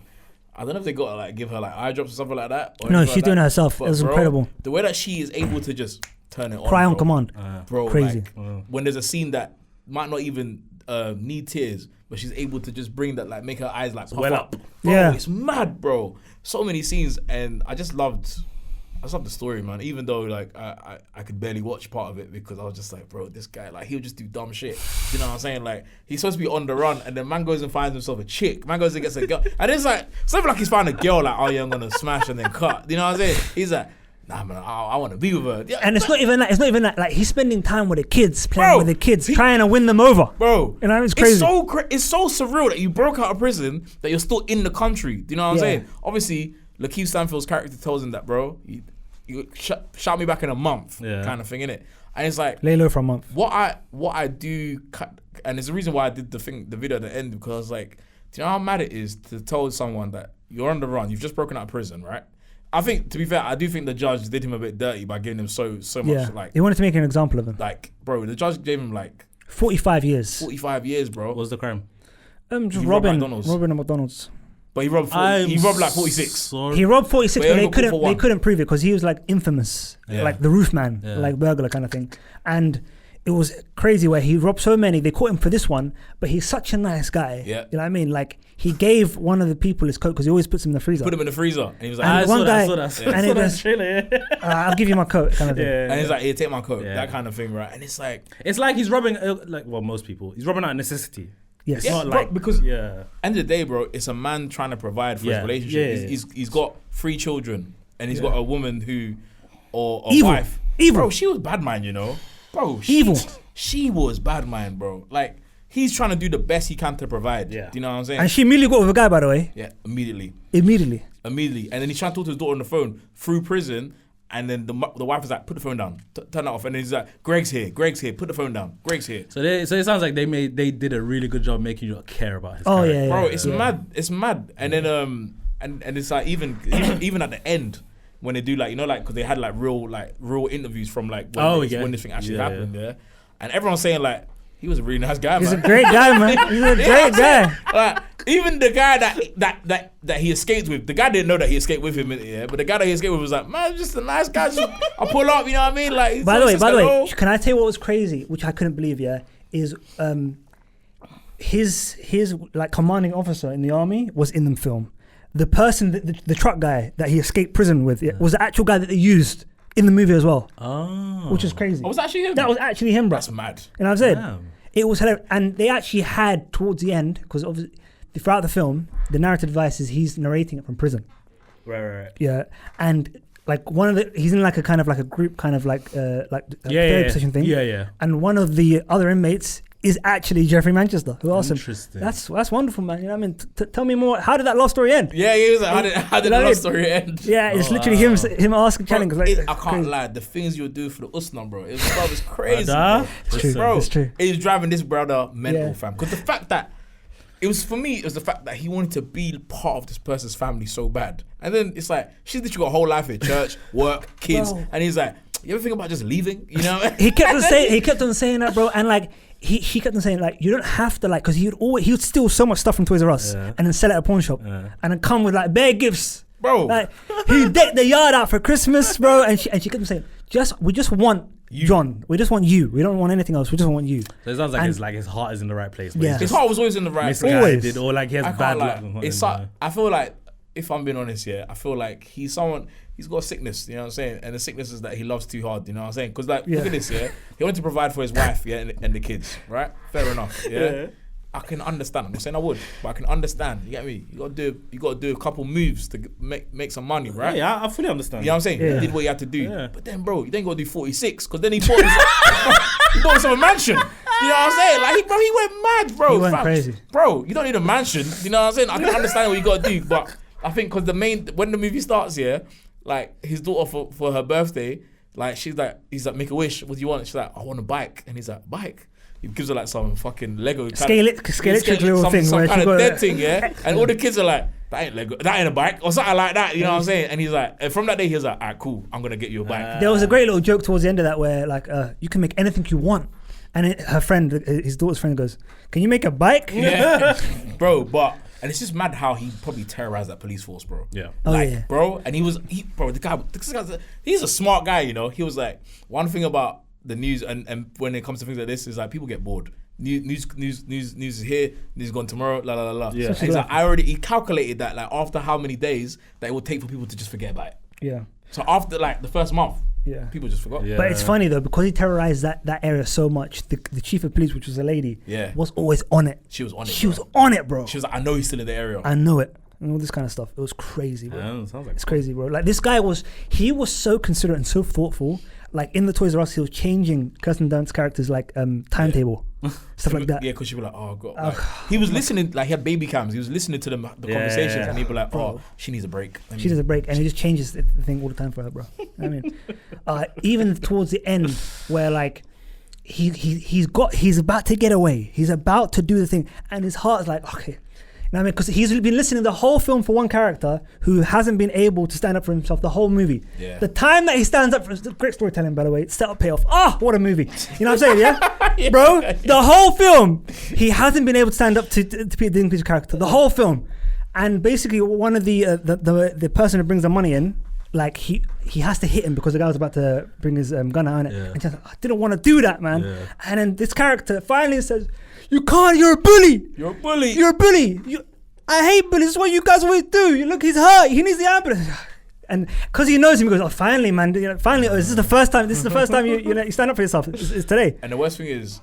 I don't know if they got to like give her like eye drops or something like that. No, she's doing it herself. It was incredible. The way that she is able to just turn it on. Cry on command. Bro, crazy. Like, when there's a scene that might not even need tears, but she's able to just bring that, like make her eyes like puff up. Bro, yeah. It's mad, bro. So many scenes, and I just loved the story, man. Even though like I could barely watch part of it because I was just like, bro, this guy, like he'll just do dumb shit. You know what I'm saying? Like he's supposed to be on the run, and then man goes and finds himself a chick. Man goes and gets a girl, and it's like something like he's found a girl. Like, oh yeah, I'm gonna smash and then cut. You know what I'm saying? He's like, nah, man, I want to be with her. Yeah, and it's not even that. Like, he's spending time with the kids, playing with the kids, trying to win them over. Bro, you know, it's crazy. It's so surreal that you broke out of prison, that you're still in the country. Do you know what I'm saying? Obviously, Lakeith Stanfield's character tells him that, bro, you shout me back in a month, kind of thing, innit? And it's like, lay low for a month. What I do, and it's the reason why I did the video at the end, because I was like, do you know how mad it is to tell someone that you're on the run, you've just broken out of prison, right? I think, to be fair, I do think the judge did him a bit dirty by giving him so much, like... He wanted to make an example of him. Like, bro, the judge gave him, like... 45 years. 45 years, bro. What was the crime? Just robbing a McDonald's. But he robbed like 46. Sorry. He robbed 46, but they couldn't prove it because he was like infamous, like the roof man, like burglar kind of thing. And it was crazy where he robbed so many. They caught him for this one, but he's such a nice guy. Yeah. You know what I mean? Like, he gave one of the people his coat because he always puts him in the freezer. Put him in the freezer. And he was like, I saw that. And he goes, I'll give you my coat, kind of thing. And he's like, here, take my coat. That kind of thing, right? And it's like he's robbing, most people. He's robbing out of necessity. Yes. It's not bro, like, because end of the day, bro, it's a man trying to provide for his relationship. He's got 3 children, and he's got a woman or a wife. Evil. Bro, she was bad man, you know. Bro, evil. She was bad man, bro. Like, he's trying to do the best he can to provide. Yeah. Do you know what I'm saying? And she immediately got with a guy, by the way. Yeah, immediately. And then he's trying to talk to his daughter on the phone through prison. And then the wife is like, put the phone down, turn it off. And then he's like, Greg's here, put the phone down, Greg's here. So it sounds like they did a really good job making you care about his character. Yeah. Bro, it's mad. And then and it's like even at the end when they do, like, you know, like, because they had like real interviews from like when this thing actually happened, and everyone's saying like, he was a really nice guy, man. He's a great guy, man. He's a great guy. Like, even the guy that he escaped with, the guy didn't know that he escaped with him, but the guy that he escaped with was like, man, just a nice guy. I pull up, you know what I mean? Like, by the way, can I tell you what was crazy, which I couldn't believe? Is his like commanding officer in the army was in the film. The person, the truck guy that he escaped prison with, was the actual guy that they used in the movie as well. Oh. Which is crazy. Oh, was that actually him? That was actually him, bro. That's mad. You know what I'm saying? It was hilarious. And they actually had, towards the end, because obviously throughout the film, the narrative device is he's narrating it from prison. Right. Yeah. And like he's in like a kind of like a group kind of like therapy session thing. Yeah. And one of the other inmates is actually Jeffrey Manchester, who asked him. Interesting. That's wonderful, man. You know what I mean? Tell me more. How did that love story end? Yeah, he was like, how did the love story end? Yeah, it's literally him asking Channing. I can't lie. The things you'll do for the Usna, bro. It's crazy. It's true. It's true. He's driving this brother mental, fam. Because the fact that it was the fact that he wanted to be part of this person's family so bad. And then it's like, she's literally got a whole life here, church, work, kids. Bro. And he's like, you ever think about just leaving? You know? He kept on saying that, bro. And like, he kept on saying, like, you don't have to, like, because he would steal so much stuff from Toys R Us and then sell it at a pawn shop and then come with like bare gifts, bro. Like, he decked the yard out for Christmas, bro. And she kept on saying, we just want you. John. We just want you. We don't want anything else. We just want you. So it sounds like his heart is in the right place. Yeah, his heart was always in the right place. Always. Or like he has bad luck. I feel like, if I'm being honest here, I feel like he's got a sickness, you know what I'm saying? And the sickness is that he loves too hard, you know what I'm saying? Because like, look at this, he wanted to provide for his wife, and the kids, right? Fair enough, I can understand. I'm not saying I would, but I can understand. You get me? You got to do a couple moves to make some money, right? Yeah, I fully understand. You know what I'm saying? He did what he had to do. Yeah. But then, bro, you then got to do 46, because then he bought himself a mansion. You know what I'm saying? Like, he went mad, bro. He went crazy. Bro, you don't need a mansion. You know what I'm saying? I can understand what you got to do, but I think because when the movie starts, like his daughter for her birthday, like he's like, make a wish. What do you want? She's like, I want a bike. And he's like, bike? He gives her like some fucking Lego Scale-electric little thing, some kind of dead thing, and all the kids are like, that ain't Lego, that ain't a bike, or something like that. You know what I'm saying? And he's like, and from that day, he was like, alright, cool, I'm gonna get you a bike. There was a great little joke towards the end of that where like, you can make anything you want, and her friend, his daughter's friend, goes, "Can you make a bike?" Yeah, bro, and it's just mad how he probably terrorized that police force, bro. Yeah. Bro, and he's a smart guy, you know. He was like, one thing about the news and when it comes to things like this is like, people get bored. News is here, news is gone tomorrow, la la la la. Yeah. He's like, he calculated that like after how many days that it would take for people to just forget about it. Yeah. So after like the first month, people just forgot. Yeah. But it's funny though, because he terrorized that area so much, the chief of police, which was a lady, was always on it. She was on it. She was on it, bro. She was like, I know he's still in the area. I know it. and all this kind of stuff. It was crazy, bro. Yeah, sounds like it's crazy, bro. Like this guy was so considerate and so thoughtful. Like in the Toys R Us, he was changing Kirsten Dunst's character's like timetable, stuff like that. Yeah, because she was like, oh god. Like, he was listening, like he had baby cams. He was listening to the conversations, and he'd be like, oh, she needs a break. She needs a break, and he just changes the thing all the time for her, bro. I mean, even towards the end, where like he's about to get away, he's about to do the thing, and his heart is like, okay. You know what I mean? Because he's been listening to the whole film for one character who hasn't been able to stand up for himself the whole movie. Yeah. The time that he stands up for, great storytelling, by the way, set up payoff. Oh, what a movie. You know what I'm saying, yeah? Yeah. Bro, the whole film, he hasn't been able to stand up to Peter Dinklage's character. The whole film. And basically, one of the person who brings the money in, like he has to hit him because the guy was about to bring his gun out on it. Yeah. And she's like, I didn't want to do that, man. Yeah. And then this character finally says, you can't, you're a bully. You're a bully. You're a bully. I hate bullies. This is what you guys always do. You look, he's hurt. He needs the ambulance. And because he knows him, he goes, oh, finally, man. Finally, this is the first time. This is the first time you stand up for yourself. It's today. And the worst thing is,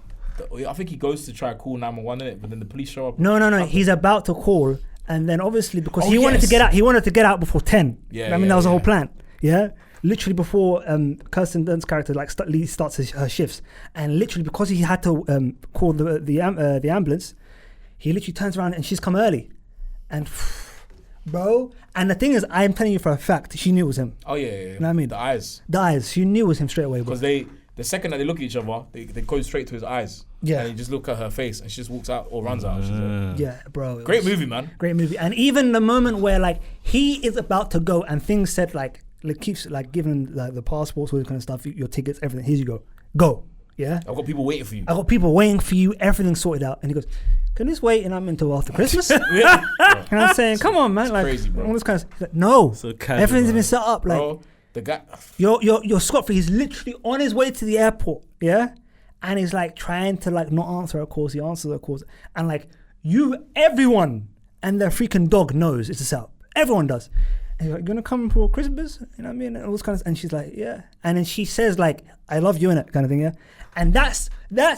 I think he goes to try to call 911 in it, but then the police show up. No. He's about to call, and then obviously because he wanted to get out. He wanted to get out before 10. Yeah. I mean that was the whole plan. Yeah. Literally before Kirsten Dunst's character like starts her shifts, and literally because he had to call the ambulance, he literally turns around and she's come early, and bro. And the thing is, I am telling you for a fact, she knew it was him. Oh yeah. You know what I mean? The eyes. She knew it was him straight away, bro. Because the second that they look at each other, they go straight to his eyes. Yeah. And you just look at her face, and she just walks out or runs out. She's like, yeah, bro. Great movie, man. Great movie. And even the moment where like he is about to go, and things said like keeps like giving like the passports, all this kind of stuff, your tickets, everything. Here you go. Yeah. I've got people waiting for you. I got people waiting for you. Everything's sorted out. And he goes, can this wait? And I'm until after Christmas. Yeah. And I'm saying, come on, man. It's like crazy, bro. all this kind of. He's like, no. So casual, everything's man. been set up. Like, Bro, the guy. you're scot free. He's literally on his way to the airport. Yeah. And he's like trying to like not answer her calls. He answers her calls. And like everyone and their freaking dog knows it's a setup. Everyone does. And he's like, you gonna come for Christmas? You know what I mean? And all this kind of. And she's like, yeah. And then she says like, I love you in it, kind of thing. Yeah. And that's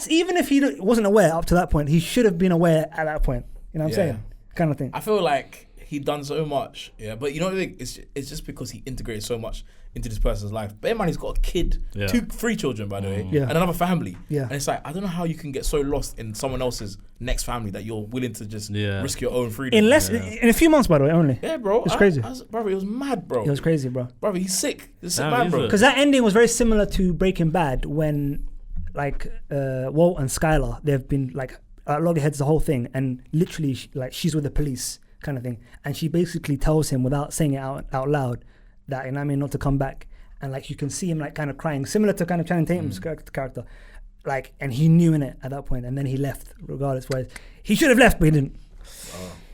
even if he wasn't aware up to that point, he should have been aware at that point. You know what I'm saying? Kind of thing. I feel like he done so much, yeah. But you know what I think? It's just because he integrated so much into this person's life. Bear in mind, he's got a kid, 3 children, by the way, and another family. Yeah. And it's like, I don't know how you can get so lost in someone else's next family that you're willing to just risk your own freedom. In a few months, by the way, only. Yeah, bro. It's crazy. Brother, it was mad, bro. It was crazy, bro. Brother, he's sick. He's sick man, bro. Because that ending was very similar to Breaking Bad when, like, Walt and Skylar, they've been like loggerheads the whole thing, and literally she's with the police kind of thing, and she basically tells him without saying it out loud that, you know what I mean, not to come back, and like you can see him like kind of crying, similar to kind of Channing Tatum's character, like, and he knew in it at that point, and then he left regardless. Whereas he should have left, but he didn't.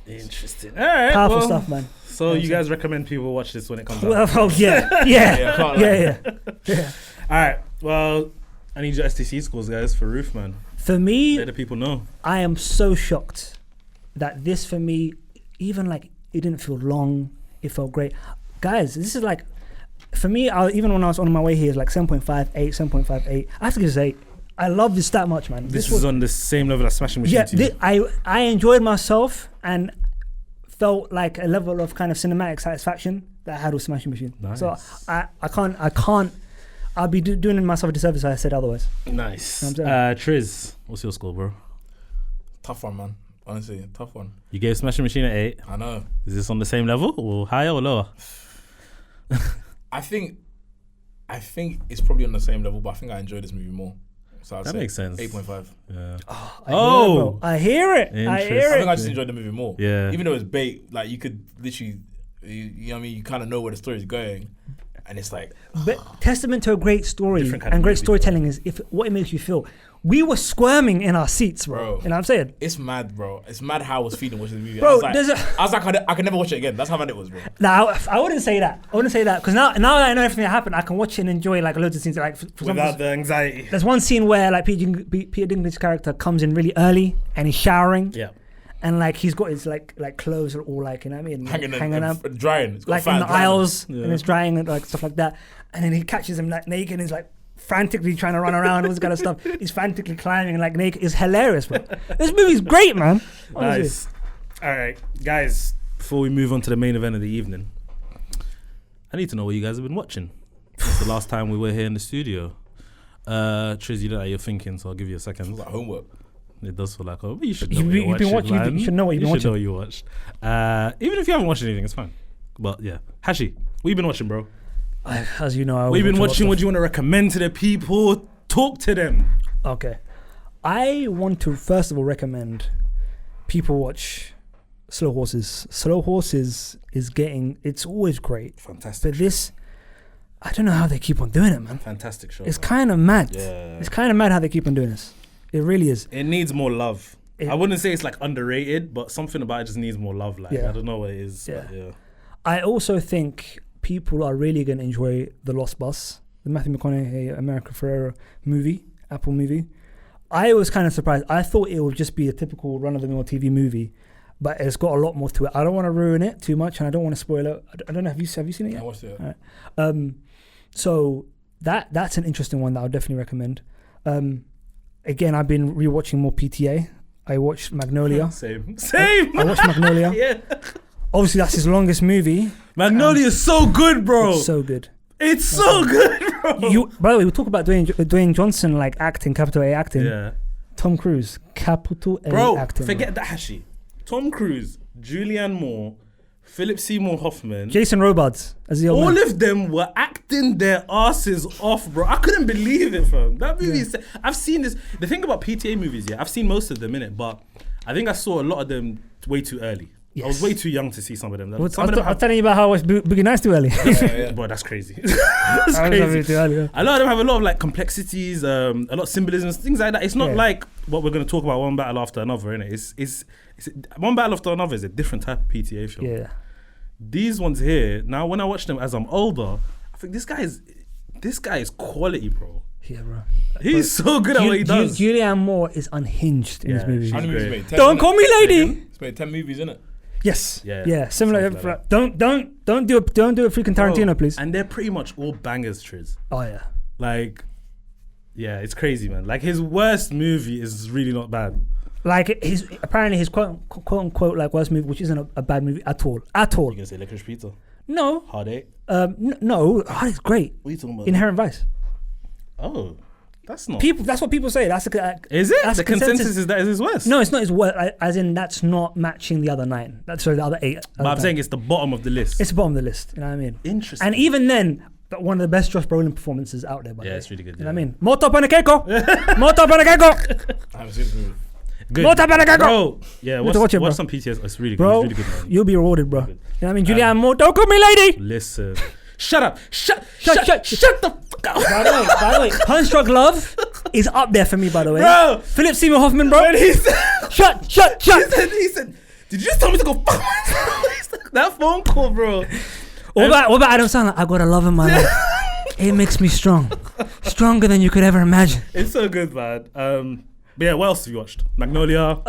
Interesting. All right, powerful stuff, man. So you guys recommend people watch this when it comes out? Oh yeah. All right. Well, I need your STC scores, guys, for Roof, man. For me, let the people know. I am so shocked that this, for me, even like it didn't feel long. It felt great, guys. This is like, for me, even when I was on my way here, it's like 7.58, 7.58. I have to give this 8. I love this that much, man. This was on the same level as Smashing Machine. Yeah, I enjoyed myself and felt like a level of kind of cinematic satisfaction that I had with Smashing Machine. Nice. So I can't. I'll be doing myself a disservice if I said otherwise. Nice. You know what I'm Triz, what's your score, bro? Tough one, man. Honestly, tough one. You gave Smashing Machine an 8. I know. Is this on the same level or higher or lower? I think it's probably on the same level, but I think I enjoyed this movie more. So I'd that say makes sense. 8.5. Yeah. I hear it. I think I just enjoyed the movie more. Yeah. Even though it's bait, like you could literally, you know what I mean? You kind of know where the story is going. And it's like, but testament to a great story and great storytelling is what it makes you feel. We were squirming in our seats, bro. You know what I'm saying? It's mad, bro. It's mad how I was feeling watching the movie. Bro, I was like, I could never watch it again. That's how bad it was, bro. Nah, I wouldn't say that. Because now that I know everything that happened, I can watch it and enjoy like loads of scenes. Like for without example, the anxiety. There's one scene where like Peter Dinklage's character comes in really early and he's showering. Yeah. And like he's got his like clothes are all like, you know what I mean, hanging up, drying, it's got like in the aisles, and it's drying and like stuff like that. And then he catches him like naked and he's like frantically trying to run around, all this kind of stuff. He's frantically climbing like naked. It's hilarious, bro. This movie's great, man. Honestly. Nice. All right, guys. before we move on to the main event of the evening, I need to know what you guys have been watching. Since the last time we were here in the studio. Triz, you know how you're thinking, so I'll give you a second. It's like homework. It does feel like homework. You should know what you've been watching. You should know what you've been watching. You should know what you watched. Even if you haven't watched anything, it's fine. But yeah. Hashi, what you been watching, bro? As you know, what you been watching? What do you want to recommend to the people? Talk to them. Okay. I want to first of all recommend people watch Slow Horses. Slow Horses it's always great. Fantastic. But this, I don't know how they keep on doing it, man. Fantastic show. It's kind of mad. Yeah. It's kind of mad how they keep on doing this. It really is. It needs more love. I wouldn't say it's like underrated, but something about it just needs more love. Like I don't know what it is. Yeah. But yeah. I also think people are really going to enjoy The Lost Bus, the Matthew McConaughey, America Ferrera movie, Apple movie. I was kind of surprised. I thought it would just be a typical run-of-the-mill TV movie, but it's got a lot more to it. I don't want to ruin it too much, and I don't want to spoil it. I don't know. Have you seen it yet? I watched it. All right. So that's an interesting one that I would definitely recommend. Again, I've been rewatching more PTA. I watched Magnolia. Same. I watched Magnolia. Yeah. Obviously, that's his longest movie. Magnolia is so good, bro. It's so good. It's so good, bro. By the way, we talk about Dwayne Johnson like acting, capital A acting. Yeah. Tom Cruise, capital A acting. Forget that, Hashi. Tom Cruise, Julianne Moore, Philip Seymour Hoffman, Jason Robards as the old man. All of them were acting their asses off, bro. I couldn't believe it, fam. That movie is... I've seen this... The thing about PTA movies, I've seen most of them, innit? But I think I saw a lot of them way too early. Yes. I was way too young to see some of them. I'm telling you about how I was Boogie Nights too early. Bro, that's crazy. That's crazy. Too early, A lot of them have a lot of like complexities, a lot of symbolisms, things like that. It's not like what we're going to talk about one battle after another, innit? It's one battle after another is a different type of PTA film. Yeah. These ones here, now when I watch them as I'm older, I think this guy is quality, bro. Yeah, bro. He's so good at what he does. Julianne Moore is unhinged in this movie. Great. Don't call me lady. It's made 10 movies, isn't it? Yes. Yeah. Similar. Like don't do a freaking Tarantino, please. And they're pretty much all bangers, Triz. Oh yeah. Like, yeah, it's crazy, man. Like his worst movie is really not bad. Like his quote unquote like worst movie, which isn't a bad movie at all. At all. You gonna say Licorice Pizza? No. Hard Eight? No. Hard Eight's great. What are you talking about? Inherent Vice. Oh. That's not. That's what people say. That's is it? That's the consensus is that is his worst. No, it's not his worst. As in, that's not matching the other 9. That's the other 8. But I'm saying it's the bottom of the list. It's the bottom of the list. You know what I mean? Interesting. And even then, one of the best Josh Brolin performances out there. It's really good. You know what I mean? Moto Panakeko. Moto Panakeko. I haven't seen this movie. Good. Moto Panakeko. Bro, yeah, watch some PTS. It's really good. Bro, it's really good, man. You'll be rewarded, bro. You know what I mean? Julianne Moore, don't call me lady. Listen. Shut up. Shut the fuck up. By the way, Punch Drunk Love is up there for me, by the way. Bro. Philip Seymour Hoffman, bro. When he said, shut. He said, did you just tell me to go fuck myself? That phone call, bro. What about Adam Sandler? I got a love in my life. It makes me strong. Stronger than you could ever imagine. It's so good, man. But yeah, what else have you watched? Magnolia.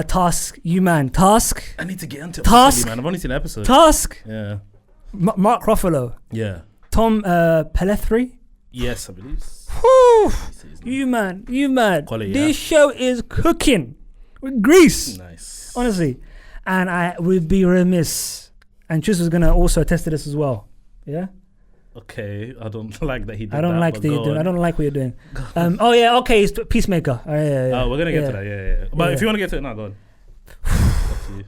Task. You man. Task. I need to get into it. Task. Man. I've only seen an episode. Task. Yeah. Mark Ruffalo. Yeah. Tom Pelethri. Yes, I believe. Whew. You man. Quality, this show is cooking with grease. Nice. Honestly. And I would be remiss. And Triz was going to also attest to this as well. Yeah? Okay. I don't like that he did that. I don't like what you're doing. Oh, yeah. Okay. It's Peacemaker. Yeah. Oh, we're going to get to that. Yeah. But if you want to get to it now, go on. Up to you.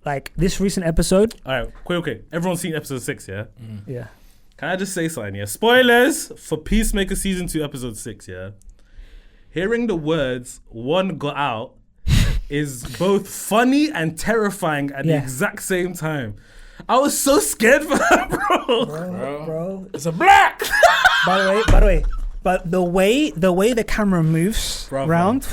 Like this recent episode. All right. Okay. Everyone's seen episode 6, yeah? Yeah. Can I just say something here? Spoilers for Peacemaker season 2, episode 6, yeah? Hearing the words "one got out" is both funny and terrifying at the exact same time. I was so scared for her, bro. It's a black. By the way, but the way the camera moves around,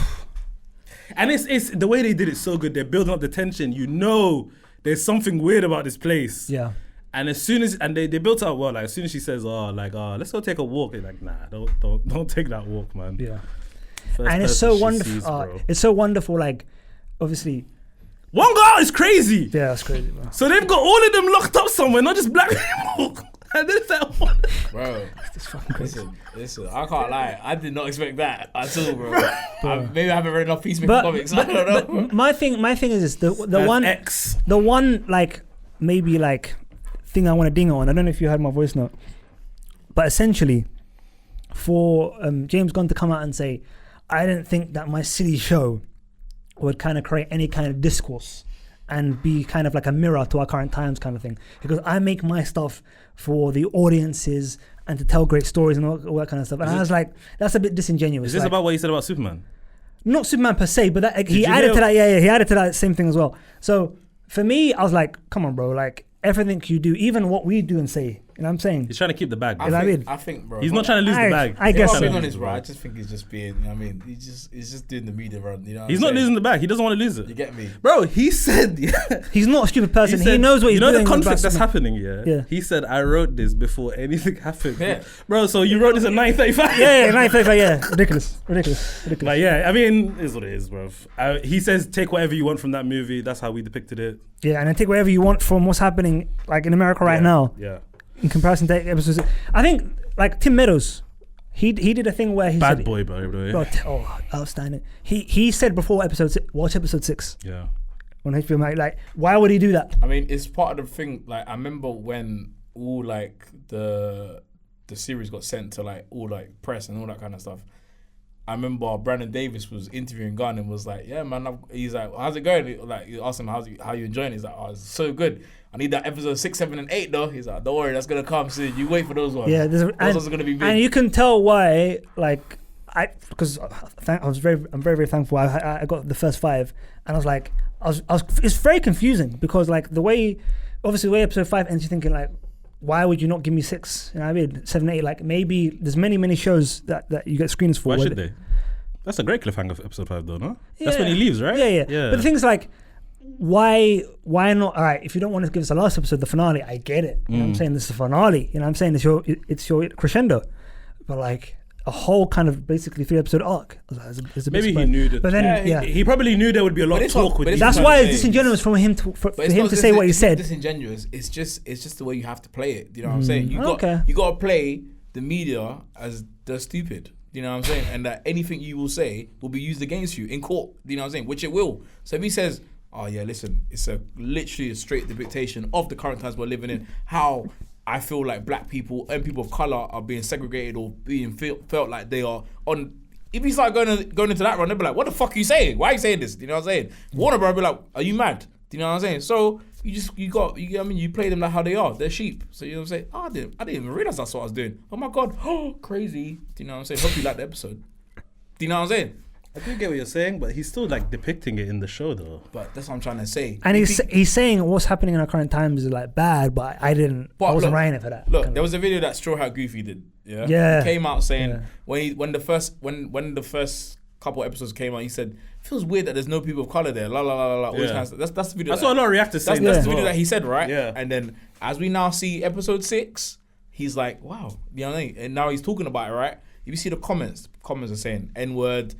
and it's the way they did it so good. They're building up the tension. You know, there's something weird about this place. Yeah. And as soon as they built up well, like as soon as she says, let's go take a walk, they're like, nah, don't take that walk, man. Yeah. And it's so wonderful. It's so wonderful. Like, obviously, one guy is crazy. Yeah, that's crazy, man. So they've got all of them locked up somewhere, not just black people. And then it's like, Bro, It's fucking crazy. listen, I can't lie. I did not expect that at all, bro. Maybe I haven't read enough Peacemaker comics. I don't know. My thing is this, the one like maybe like thing I want to ding on. I don't know if you heard my voice note, but essentially, for James Gunn to come out and say, I didn't think that my silly show would kind of create any kind of discourse and be kind of like a mirror to our current times kind of thing. Because I make my stuff for the audiences and to tell great stories and all that kind of stuff. And I was like, that's a bit disingenuous. Is this about what you said about Superman? Not Superman per se, but that, he added to that. Yeah, he added to that same thing as well. So for me, I was like, come on, bro. Like everything you do, even what we do and say, you know what I'm saying? He's trying to keep the bag. I think, bro. He's not trying to lose the bag. I guess so. Honest, bro. I just think he's just being, you know what I mean? He's just doing the media run, you know what He's not losing the bag. He doesn't want to lose it. You get me? Bro, he said... He's not a stupid person. He knows what he's doing. You know the conflict that's happening, yeah? He said, I wrote this before anything happened. Yeah. Bro, so you wrote this at 9:35? Yeah, 9:35, yeah. Ridiculous. But yeah, I mean, it is what it is, bro. He says, take whatever you want from that movie. That's how we depicted it. Yeah, and then take whatever you want from what's happening like in America right now. Yeah. In comparison to episodes, I think like Tim Meadows, he did a thing where he Bad said, boy, bro. Oh, outstanding. He said before watch episode 6. Yeah. When HBO like, why would he do that? I mean, it's part of the thing. Like, I remember when all like the series got sent to like all like press and all that kind of stuff. I remember Brandon Davis was interviewing Gunn and was like, "Yeah, man." He's like, "How's it going?" Like, you asked him, how you enjoying it? He's like, "Oh, it's so good. I need that episode 6, 7, and 8 though." He's like, "Don't worry, that's gonna come soon. You wait for those ones. Yeah, those ones are gonna be big." And you can tell why. Like, because I'm very thankful. I got the first 5, and I was like, it's very confusing because like the way episode 5 ends, you're thinking like, why would you not give me 6? You know what I mean? 7, 8. Like maybe there's many shows that you get screeners for. Why should they? That's a great cliffhanger for episode 5 though, no? Yeah. That's when he leaves, right? Yeah. But the thing's like, why not? All right, if you don't want to give us the last episode, the finale, I get it. You know what I'm saying? This is the finale. You know what I'm saying? It's your crescendo. But like a whole kind of basically 3-episode arc. Is a Maybe he knew that. But then he probably knew there would be a lot of talk with. That's why it's disingenuous for him to say what he said. It's disingenuous. It's just the way you have to play it. You know what I'm saying? You got to play the media as the stupid. You know what I'm saying? And that anything you will say will be used against you in court. You know what I'm saying? Which it will. So if he says, "Oh yeah, listen, it's literally a straight depiction of the current times we're living in. How I feel like black people and people of color are being segregated or being felt like they are on." If you start going into that run, they'll be like, "What the fuck are you saying? Why are you saying this?" You know what I'm saying? Warner Bros. Be like, "Are you mad?" Do you know what I'm saying? So you play them like how they are. They're sheep. So you know what I'm saying? Oh, I didn't even realize that's what I was doing. Oh my god, crazy. Do you know what I'm saying? Hope you like the episode. Do you know what I'm saying? I do get what you're saying, but he's still like depicting it in the show though. But that's what I'm trying to say. And he's saying what's happening in our current times is like bad, but I wasn't writing it for that. Look, there was a video that Straw Hat Goofy did. Yeah. He came out saying when the first couple episodes came out, he said, "Feels weird that there's no people of color there." La la la la la. All this kind of stuff. That's the video. That's what a lot of reactors say. That's the video that he said, right? Yeah. And then as we now see episode 6, he's like, "Wow," you know what I mean? And now he's talking about it, right? If you see the comments are saying N-word.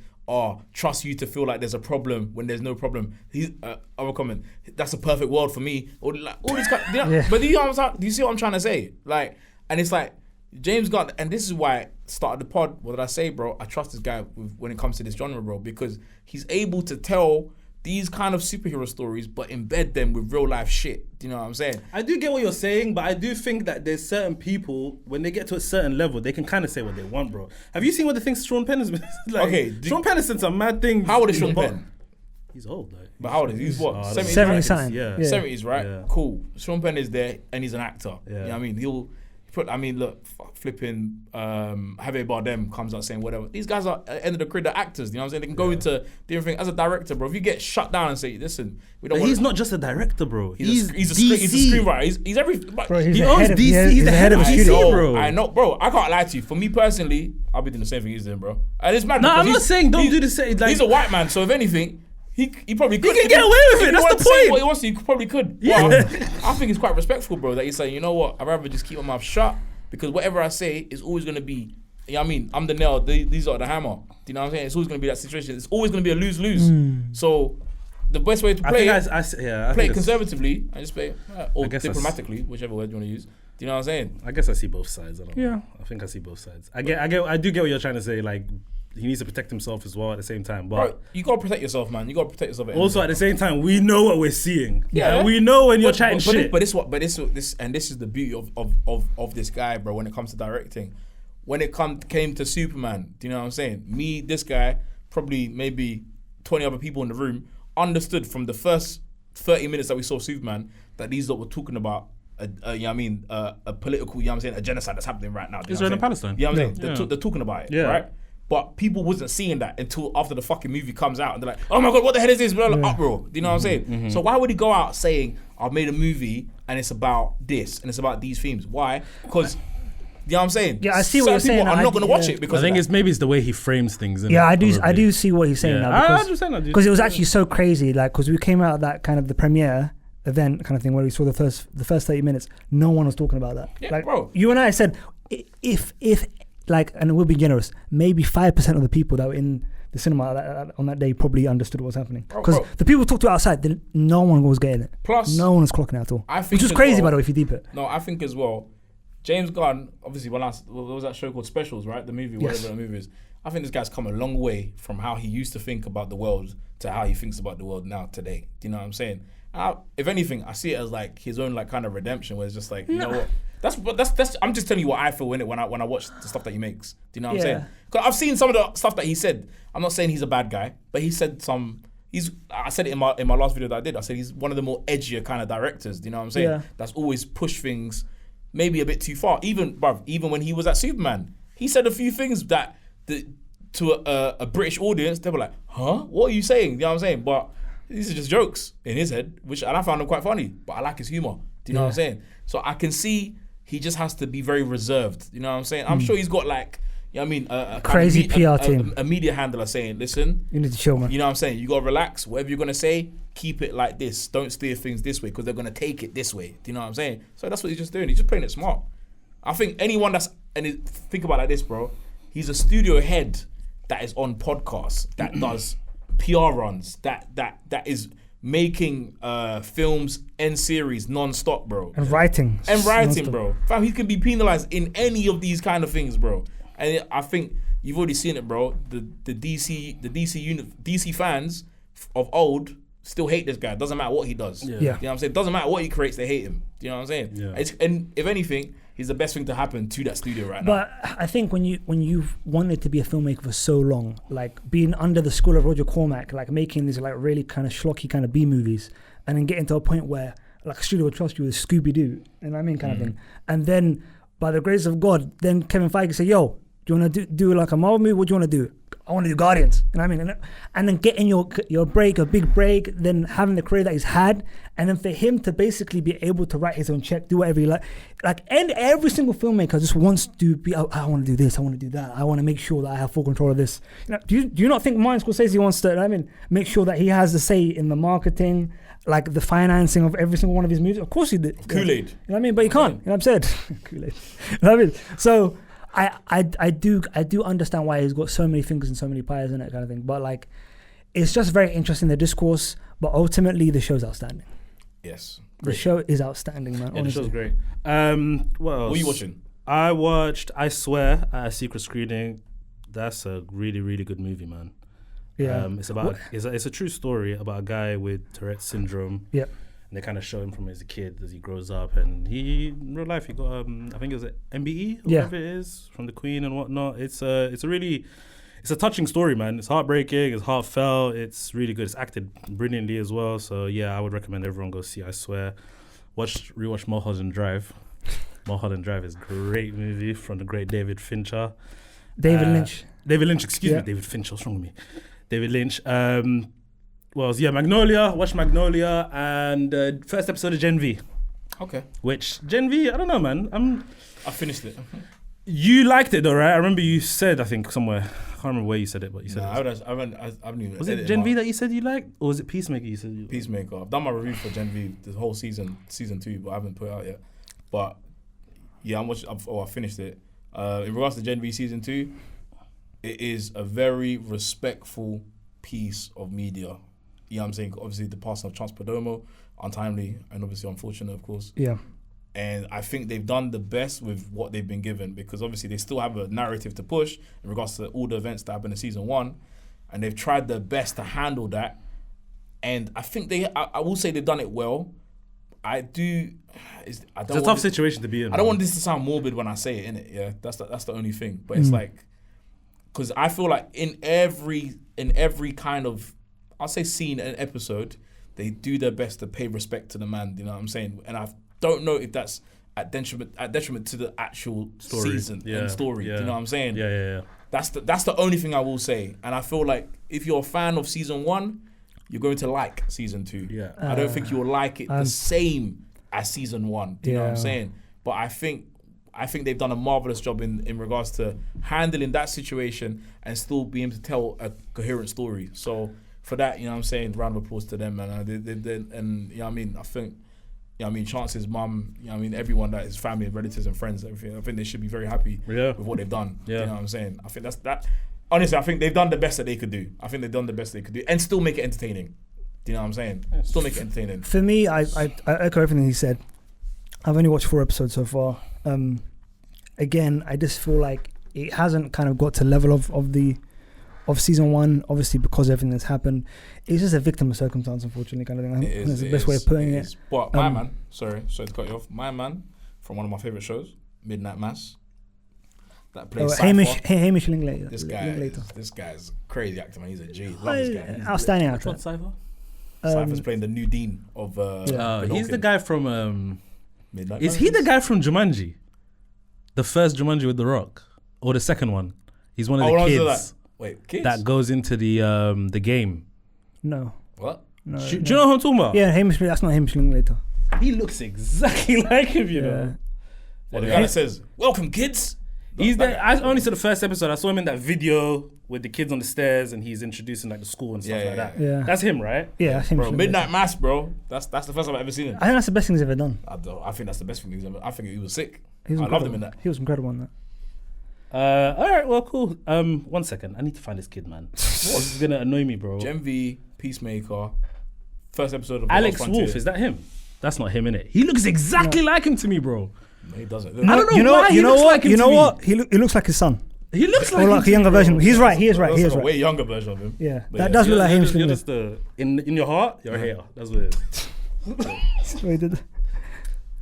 Trust you to feel like there's a problem when there's no problem. He's other comment. That's a perfect world for me. Or like all these But do you see what I'm trying to say? Like, and it's like James Gunn, and this is why I started the pod. What did I say, bro? I trust this guy when it comes to this genre, bro, because he's able to tell these kind of superhero stories, but embed them with real life shit. Do you know what I'm saying? I do get what you're saying, but I do think that there's certain people, when they get to a certain level, they can kind of say what they want, bro. Have you seen what the things Sean Penn has been like? Okay, Sean Penn has said some mad things. How old is Sean Penn? He's old, though. But how old is he? He's what? 70 something. Yeah. 70s, right? Yeah. Cool. Sean Penn is there, and he's an actor. Yeah. You know what I mean? Look, flipping Javier Bardem comes out saying whatever. These guys are at the end of the career, they're actors. You know what I'm saying? They can go into different things. As a director, bro, if you get shut down and say, "Listen, we don't." He's not just a director, bro. He's a screenwriter. He's every. Bro, he owns DC. He's the head of a studio, bro. I know, bro. I can't lie to you. For me personally, I'll be doing the same thing he's doing, bro. And it's mad. No, I'm not saying don't do the same. Like, he's a white man, so if anything. He probably could. He can get away with it. That's the point. What he wants to, he probably could. Yeah. Well, I think it's quite respectful, bro, that he's saying, you know what, I'd rather just keep my mouth shut because whatever I say is always going to be, you know what I mean, I'm the nail, these are the hammer. Do you know what I'm saying? It's always going to be that situation. It's always going to be a lose-lose. So the best way to play play it conservatively and just play it, or diplomatically, whichever word you want to use. Do you know what I'm saying? I guess I see both sides. I don't know. Yeah. I think I see both sides. I do get what you're trying to say. Like, he needs to protect himself as well at the same time. But bro, you gotta protect yourself, man. You gotta protect yourself. Also, at the same time, we know what we're seeing. Yeah, and we know when you're chatting shit. But this is the beauty of this guy, bro. When it comes to directing, when it came to Superman, do you know what I'm saying? Me, this guy, probably maybe 20 other people in the room understood from the first 30 minutes that we saw Superman that these lot were talking about a political, you know what I'm saying, a genocide that's happening right now. Israel and Palestine. You know what I'm saying? They're talking about it, right? But people wasn't seeing that until after the fucking movie comes out and they're like, oh my God, what the hell is this? Blah, blah, uproar. Do you know what I'm saying? Mm-hmm. So why would he go out saying, I've made a movie and it's about this and it's about these themes? Why? Because, you know what I'm saying? Yeah, I see what you're saying. I'm not going to watch it because I think it's the way he frames things. Yeah, I do see what he's saying now. Because it was actually so crazy. Like, because we came out of that kind of the premiere event kind of thing where we saw the first 30 minutes, no one was talking about that. Yeah, like, bro. You and I said, if like, and we'll be generous, maybe 5% of the people that were in the cinema on that day probably understood what was happening. Because the people talked to outside, no one was getting it. Plus, no one was clocking it at all. Which is crazy, by the way, if you deep it. No, I think as well, James Gunn, obviously, what was that show called Specials, right? The movie, whatever the movie is. I think this guy's come a long way from how he used to think about the world to how he thinks about the world now today. Do you know what I'm saying? If anything, I see it as like his own like kind of redemption, where it's just like, you know what? That's. I'm just telling you what I feel in it when I watch the stuff that he makes. Do you know what I'm saying? Because I've seen some of the stuff that he said. I'm not saying he's a bad guy, but he said some. I said it in my last video that I did. I said he's one of the more edgier kind of directors. Do you know what I'm saying? Yeah. That's always pushed things maybe a bit too far. Even when he was at Superman, he said a few things that to a British audience, they were like, huh? What are you saying? You know what I'm saying? But these are just jokes in his head, and I found them quite funny, but I like his humor. Do you know what I'm saying? So I can see he just has to be very reserved. You know what I'm saying? I'm sure he's got like, you know what I mean? A crazy PR team. A media handler saying, listen, you need to chill, man. You know what I'm saying? You got to relax. Whatever you're going to say, keep it like this. Don't steer things this way because they're going to take it this way. Do you know what I'm saying? So that's what he's just doing. He's just playing it smart. I think anyone think about it like this, bro. He's a studio head that is on podcasts, that does PR runs, that is making films and series non-stop, bro. And writing, non-stop. Bro. Fam, he could be penalized in any of these kind of things, bro. And I think you've already seen it, bro. The DC fans of old still hate this guy. It doesn't matter what he does. Yeah. You know what I'm saying? It doesn't matter what he creates, they hate him. Do you know what I'm saying? Yeah. And if anything, he's the best thing to happen to that studio right now. But I think when you've wanted to be a filmmaker for so long, like being under the school of Roger Cormack, like making these like really kind of schlocky kind of B movies, and then getting to a point where like a studio would trust you with Scooby-Doo, you know what I mean, kind of thing. And then by the grace of God, then Kevin Feige say, yo, do you want to do like a Marvel movie? What do you want to do? I want to do Guardians. You know what I mean? And then getting your break, a big break, then having the career that he's had, and then for him to basically be able to write his own check, do whatever he and every single filmmaker just wants to be, oh, I want to do this, I want to do that, I want to make sure that I have full control of this. You know, do you not think Martin Scorsese wants to, I mean, make sure that he has the say in the marketing, like the financing of every single one of his movies? Of course he did. Kool-Aid. You know what I mean? But he can't. You know what I'm saying? Kool-Aid. You know what I mean? So I do understand why he's got so many fingers and so many pies in it, kind of thing. But like, it's just very interesting, the discourse. But ultimately, the show's outstanding. Yes, the show is outstanding, man. Yeah, the show's great. What else? What are you watching? I watched I Swear at a secret screening. That's a really, really good movie, man. Yeah, it's about it's a true story about a guy with Tourette's syndrome. Yeah. And they kind of show him from as a kid as he grows up, and he in real life he got I think it was an MBE or whatever it is from the Queen and whatnot. It's a touching story, man. It's heartbreaking, it's heartfelt, it's really good. It's acted brilliantly as well. So yeah, I would recommend everyone go see I Swear. Rewatch Mulholland Drive. Mulholland Drive is a great movie from the great David Fincher. David Lynch, excuse me, David Fincher. What's wrong with me? David Lynch. Magnolia. Watched Magnolia and first episode of Gen V. Okay. Which Gen V, I don't know, man. I finished it. You liked it though, right? I remember you said, I think somewhere, I can't remember where you said it, but you said it. I haven't even. Was it Gen V that you said you liked, or was it Peacemaker you said you liked? Peacemaker. I've done my review for Gen V the whole season 2, but I haven't put it out yet. But yeah, I finished it. In regards to Gen V season 2, it is a very respectful piece of media. you know what I'm saying, obviously the passing of Chance Perdomo, untimely and obviously unfortunate, of course. Yeah. And I think they've done the best with what they've been given, because obviously they still have a narrative to push in regards to all the events that happened in season 1, and they've tried their best to handle that. And I think I will say they've done it well. It's a tough situation to be in. I don't want this to sound morbid when I say it, innit? Yeah, that's the only thing. But it's like, because I feel like in every kind of, I'll say scene and episode, they do their best to pay respect to the man. You know what I'm saying? And I don't know if that's at detriment to the actual season and story. Yeah. You know what I'm saying? Yeah. That's the only thing I will say. And I feel like if you're a fan of season 1, you're going to like season 2. Yeah. I don't think you'll like it the same as season 1. Do you know what I'm saying? But I think they've done a marvelous job in regards to handling that situation and still being able to tell a coherent story. So for that, you know what I'm saying, round of applause to them, man. And you know what I mean, I think, you know what I mean, Chance's mum, you know what I mean, everyone that is family and relatives and friends, everything. I think they should be very happy with what they've done. Yeah. You know what I'm saying? I think that's that. Honestly, I think they've done the best that they could do. I think they've done the best they could do and still make it entertaining. Do you know what I'm saying? Still make it entertaining. For me, I echo everything he said. I've only watched 4 episodes so far. Again, I just feel like it hasn't kind of got to level of season 1, obviously because everything that's happened. It's just a victim of circumstance, unfortunately, kind of thing. I think that's the best way of putting it. But my man, sorry to cut you off. My man from one of my favourite shows, Midnight Mass. That plays Hamish Linklater. This guy's crazy actor, man. He's a G. Love this guy. Outstanding actor. What's Cypher? Cypher's playing the new dean of. He's the guy from. Midnight Is Mass? he the guy from Jumanji? The first Jumanji with The Rock, or the second one? He's one of the kids. Wait, kids? That goes into the game. No. What? No. Do you know who I'm talking about? Yeah, that's not Hamish Linklater. He looks exactly like him, you know. Well, the guy that says, "Welcome, kids." He's there. I only saw the first episode. I saw him in that video with the kids on the stairs, and he's introducing like the school and stuff like that. Yeah. That's him, right? Yeah, that's him. Bro, Midnight Mass, bro. That's the first time I've ever seen him. I think that's the best thing he's ever done. I think that's the best thing he's ever. I think he was sick. I loved him in that. He was incredible in that. All right, well, cool. 1 second. I need to find this kid, man. This is gonna annoy me, bro. Gen V, Peacemaker, first episode of Alex Wolff, is that him? That's not him, innit? He looks exactly like him to me, bro. No, he doesn't. I don't know why he looks like him to me. What? He looks like his son. He looks like, or like a younger version. He's right. He is right. He is a right. way younger version of him. Yeah, that does look like him. You're just in your heart, you're a hater. That's what it is.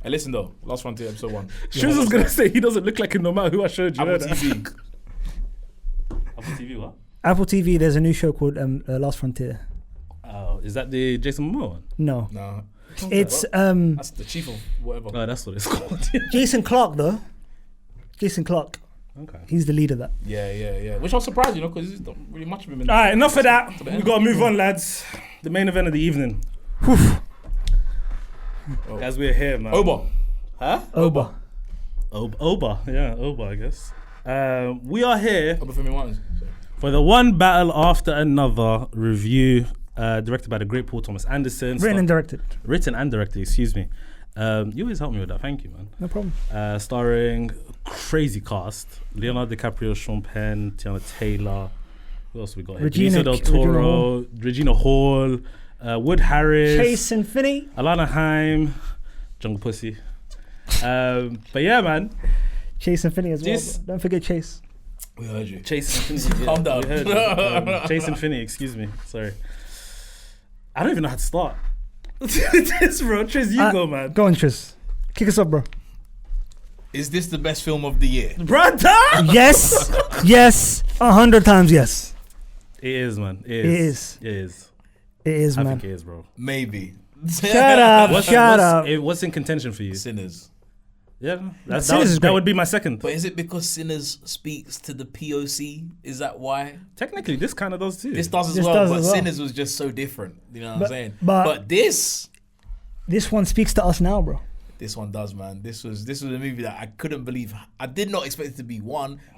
Hey, listen though, Last Frontier episode 1. Shoes was gonna say he doesn't look like him no matter who I showed you. Apple TV. Apple TV, what? Apple TV. There's a new show called Last Frontier. Oh, is that the Jason Momoa one? No. It's that's the chief of whatever. Oh, that's what it's called. Jason Clarke though. Jason Clarke. Okay. He's the lead of that. Yeah. Which I'm surprised, because there's not really much of him in All right, enough of that. We gotta move on, lads. The main event of the evening. As we're here, man. Oba. Huh? Oba. Yeah, Oba, I guess. We are here For the One Battle After Another review, directed by the great Paul Thomas Anderson. Written and directed, excuse me. You always help me with that, thank you, man. No problem. Starring crazy cast: Leonardo DiCaprio, Sean Penn, Tiana Taylor. Who else we got here? Benicio del Toro, Regina Hall, Wood Harris, Chase and Finney, Alana Haim, Jungle Pussy. But yeah, man. Chase and Finney as well. Don't forget Chase. We heard you. Chase and Finney. Calm down. Chase and Finney, excuse me. Sorry. I don't even know how to start. This, bro. Triz, you go, man. Go on, Triz. Kick us up, bro. Is this the best film of the year? Brother! Yes. 100 times yes. It is, man. It is, man. I think it is, bro. Maybe. Shut up. What's in contention for you? Sinners. Yeah, that would be my second. But is it because Sinners speaks to the POC? Is that why? Technically, this kind of does too. This does as well, but Sinners was just so different. You know what I'm saying? But this one speaks to us now, bro. This one does, man. This was a movie that I couldn't believe. I did not expect it to be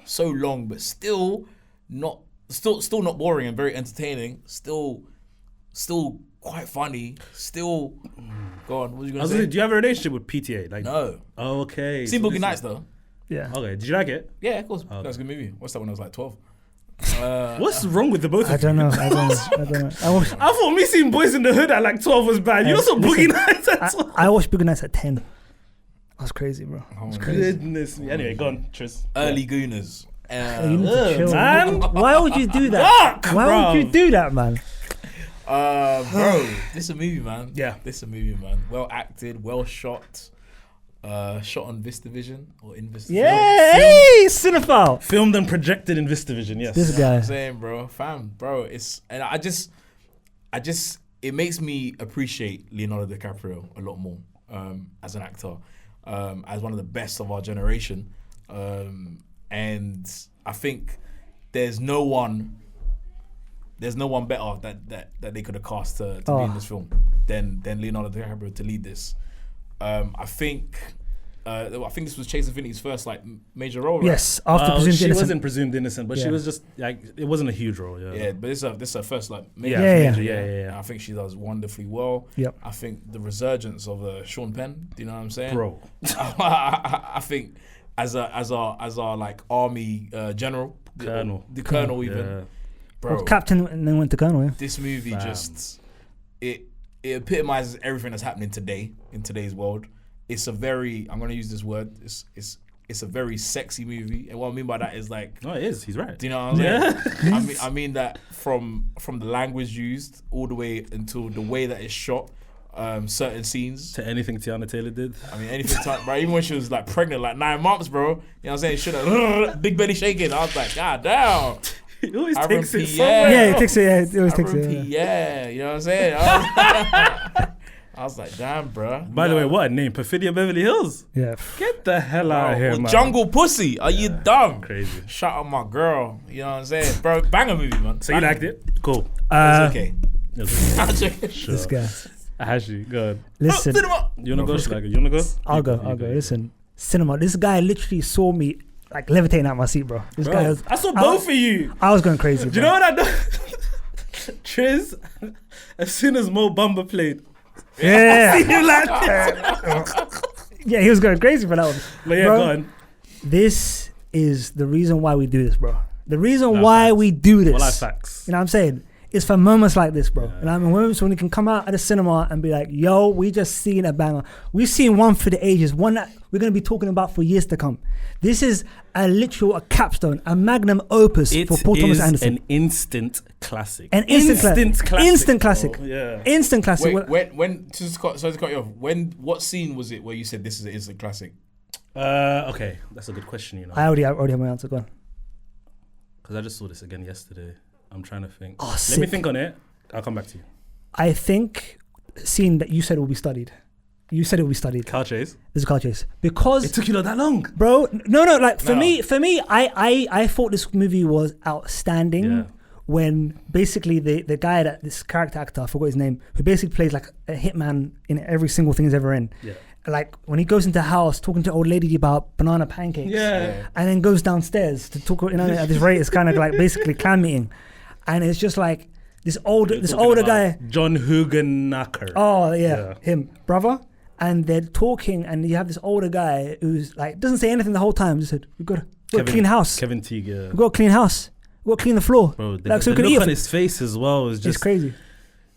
so long, but still not boring and very entertaining. Still quite funny. Still, go on. What was you gonna say? Do you have a relationship with PTA? Like, no. Oh, okay. Seen Boogie Nights though. Yeah. Okay. Did you like it? Yeah, of course. Okay. That was a good movie. Watched that when I was like 12. What's wrong with the both of you? I don't know. I thought me seeing Boys in the Hood at like 12 was bad. You also Boogie Nights at 12. I watched Boogie Nights at 10. That's crazy, bro. That's crazy. Goodness me. Anyway, go on, Triz. Early Gooners. You need to chill, man. Why would you do that? Why would you do that, man? Bro, this is a movie, man. Yeah. This is a movie, man. Well acted, well shot. Shot on VistaVision or in VistaVision. Yeah, hey, cinephile. Filmed and projected in VistaVision, yes. This guy. I'm saying, bro, it makes me appreciate Leonardo DiCaprio a lot more as an actor, as one of the best of our generation. And I think there's no one better that they could have cast to be in this film than Leonardo DiCaprio to lead this. I think this was Chase Infinity's first like major role. Right? Yes, after Presumed she Innocent. wasn't presumed innocent, but she was just like it wasn't a huge role. Yeah, Yeah, but this is her first like major. Yeah. I think she does wonderfully well. Yep. I think the resurgence of Sean Penn. Do you know what I'm saying, bro? I think as our like army general, the colonel even. Yeah. Bro, Well, Captain and then went to Colonel. Yeah. this movie just it epitomizes everything that's happening today in today's world. It's a very, I'm gonna use this word, it's a very sexy movie, and what I mean by that is like, No, it is. He's right. do you know what I'm saying? I mean that from the language used all the way until the way that it's shot, certain scenes. To anything Tiana Taylor did. I mean, anything, bro. Even when she was like pregnant, like 9 months, bro. You know what I'm saying? Should have big belly shaking. I was like, God damn. He always I takes it repeat, somewhere. Yeah, he takes it. Yeah, he always takes it. repeat, Yeah. you know what I'm saying? I was like, damn, bro. By the way, what a name? Perfidia Beverly Hills. Yeah. Get the hell out of here, Well, man. Jungle Pussy. Are you dumb? Crazy. Shout out my girl. You know what I'm saying? Bro, banger movie, man. So you liked it? Cool. It's okay. It was okay. Sure. This guy. Hashi, go. Listen, You wanna go? You wanna go? I'll go. Listen, cinema. This guy literally saw me like levitating out my seat, bro. This guy was. I saw both of you. I was going crazy. Do you know what I done? Triz, as soon as Mo Bamba played, Yeah. I seen you like Yeah, he was going crazy for that one. But yeah, Bro, go on. This is the reason why we do this, bro. The reason No, why facts. we do this. Well, I facts. You know what I'm saying? It's for moments like this, bro. Yeah. You know what I mean? Moments when you can come out of the cinema and be like, yo, we just seen a banger. We've seen one for the ages, one that we're going to be talking about for years to come. This is a capstone, a magnum opus It for Paul Thomas is Anderson. an instant classic. An instant classic. Instant classic. Bro. Yeah. Instant classic. Wait, when sorry to cut you off. What scene was it where you said this is an instant classic? Okay, that's a good question, you know. I already have my answer. Go on. Because I just saw this again yesterday. I'm trying to think. Oh, Let sick. me think on it. I'll come back to you. I think scene that you said will be studied. You said it will be studied. Car chase. This is a car chase. Because It took you not that long. bro, no, like for No. me, I thought this movie was outstanding Yeah. when basically the guy that this character actor, I forgot his name, who basically plays like a hitman in every single thing he's ever in. Yeah. Like when he goes into a house talking to an old lady about banana pancakes. Yeah. And then goes downstairs to talk, you know, at this rate it's kind of like basically clan meeting. And it's just like this older guy. John Hugenacker. Oh yeah, Yeah. him, brother. And they're talking, and you have this older guy who's like doesn't say anything the whole time. Just said, "We got to clean house. Kevin Teague, yeah. We got to clean house. We got to clean the floor." Bro, the, Like, so the we can look eat on it. his face as well is It's just crazy.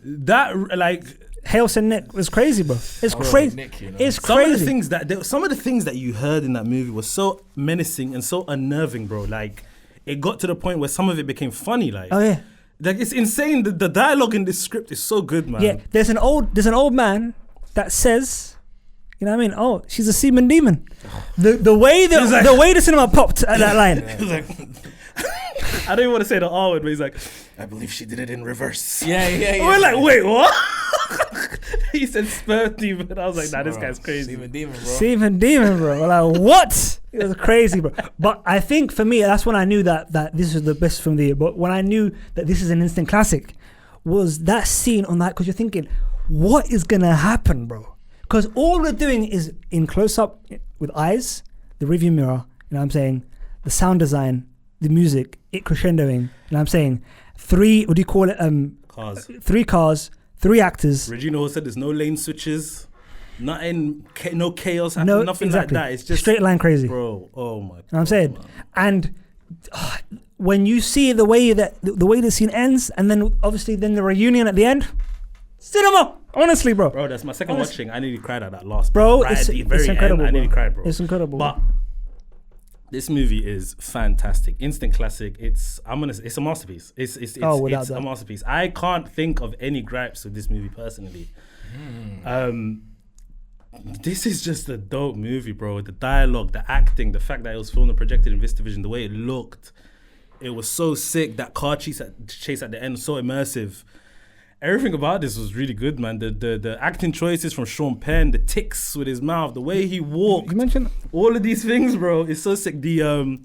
that. Like Hales and Nick was crazy, bro. It's Bro, crazy. Nick, you know. It's some of crazy. the things that you heard in that movie was so menacing and so unnerving, bro. Like it got to the point where some of it became funny. Like, Oh yeah, it's insane. The dialogue in this script is so good, man. yeah. There's an old man that says, you know what I mean? Oh, she's a semen demon. The way the cinema popped at that line. He was like, I don't even want to say the R word, but he's like, I believe she did it in reverse. Yeah. We're like, wait, what? He said sperm demon. I was like, nah, this guy's crazy. Semen demon, bro. Semen demon, bro. We're like, what? It was crazy, bro. But I think for me, that's when I knew that this is the best film of the year. But when I knew that this is an instant classic, was that scene on that, because you're thinking, what is gonna happen, bro? Because all we're doing is in close up with eyes, the rearview mirror, you know what I'm saying, the sound design, the music, it crescendoing, you know what I'm saying, 3 Cars. 3 cars, 3 actors. Regina Hall said there's no lane switches, nothing, no chaos happening, No, nothing exactly. like that. It's just Straight line crazy. bro. Oh my. You know what I'm saying? Man. And when you see the way the scene ends, and then obviously then the reunion at the end, cinema. Honestly, bro. Bro, that's my second watching. I nearly cried at that last. Bro, right it's at the very incredible. End, I nearly cried, bro. It's incredible. But this movie is fantastic. Instant classic. It's a masterpiece. It's a masterpiece. I can't think of any gripes with this movie personally. This is just a dope movie, bro. The dialogue, the acting, the fact that it was filmed and projected in VistaVision, the way it looked, it was so sick. That car chase at the end was so immersive. Everything about this was really good, man. The acting choices from Sean Penn, the tics with his mouth, the way he walked. You mentioned all of these things, bro. It's so sick. The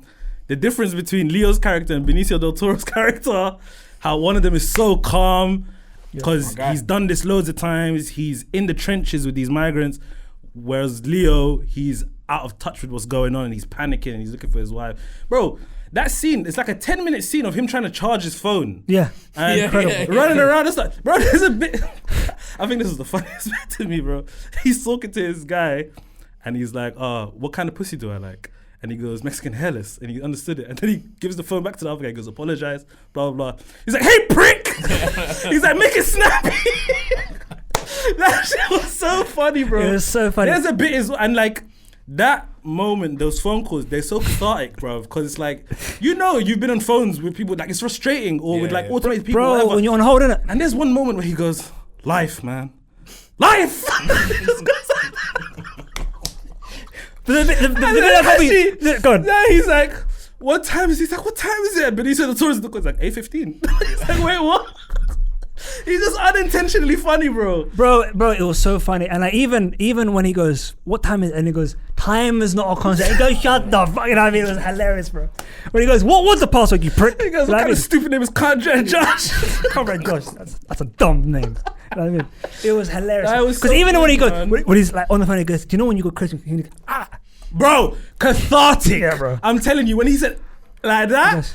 difference between Leo's character and Benicio del Toro's character, how one of them is so calm because he's done this loads of times. He's in the trenches with these migrants, whereas Leo, he's out of touch with what's going on and he's panicking and he's looking for his wife. Bro, that scene, it's like a 10-minute scene of him trying to charge his phone. Yeah. And incredible. Running around. It's like, bro, there's a bit. I think this is the funniest bit to me, bro. He's talking to his guy and he's like, what kind of pussy do I like? And he goes, Mexican hairless. And he understood it. And then he gives the phone back to the other guy. He goes, apologize, blah, blah, blah. He's like, hey, prick! He's like, make it snappy. That shit was so funny, bro. It was so funny. There's a bit and like, that moment, those phone calls, they're so cathartic, bro. Because it's like, you've been on phones with people, like it's frustrating, or with like automated people, bro, whatever. when you're on hold, innit? And there's one moment where he goes, life, man. Life! Go on. Then he's like, what time is it? He's like, what time is it? But he said the tourist is like 8:15. He's like, wait, what? He's just unintentionally funny, bro. Bro, it was so funny. And like even when he goes, what time is it? And he goes, time is not a concept. He goes, shut the fuck. You know what I mean? It was hilarious, bro. When he goes, what's the password, you prick? He goes, what kind of stupid name is Conrad Josh? Conrad Josh. That's a dumb name. You know what I mean? It was hilarious. Because so even when he goes, man. when he's like on the phone, he goes, do you know when you go crazy? He goes, Bro, cathartic. Yeah, bro. I'm telling you, when he said like that,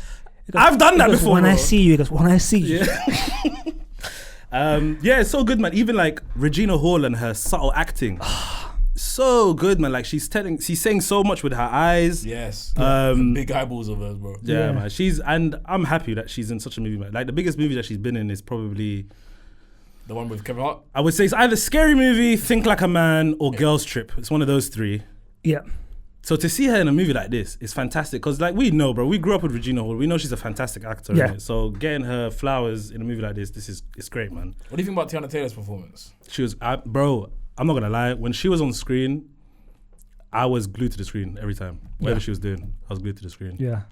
he goes, I've done that before. When bro. I see you, he goes, when I see you. Yeah, it's so good, man. Even like Regina Hall and her subtle acting, so good, man. Like she's saying so much with her eyes. Yes, big eyeballs of hers, bro. Yeah, man. And I'm happy that she's in such a movie, man. Like the biggest movie that she's been in is probably the one with Kevin Hart. I would say it's either Scary Movie, Think Like a Man, or Girls Trip. It's one of those three. Yeah. So to see her in a movie like this is fantastic because like we know, bro, we grew up with Regina Hall. We know she's a fantastic actor. Yeah. Innit? So getting her flowers in a movie like this it's great, man. What do you think about Tiana Taylor's performance? She was, bro, I'm not gonna lie. When she was on screen, I was glued to the screen every time. Whatever she was doing, I was glued to the screen. Yeah.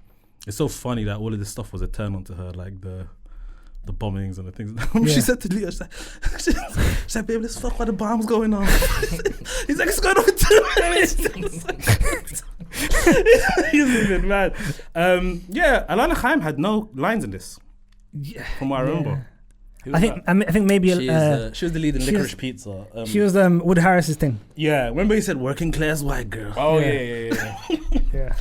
It's so funny that all of this stuff was a turn on to her, like the bombings and the things. Yeah. She said to Leo, she's like, babe, let's fuck while the bomb's going on. He's like, it's going on for 2 minutes. He's moving mad. Yeah, Alana Chaim had no lines in this. Yeah. From what I remember. I think maybe she was the lead in Licorice Pizza. She was Wood Harris's thing. Yeah, remember he said working class white girl. Oh yeah. Yeah.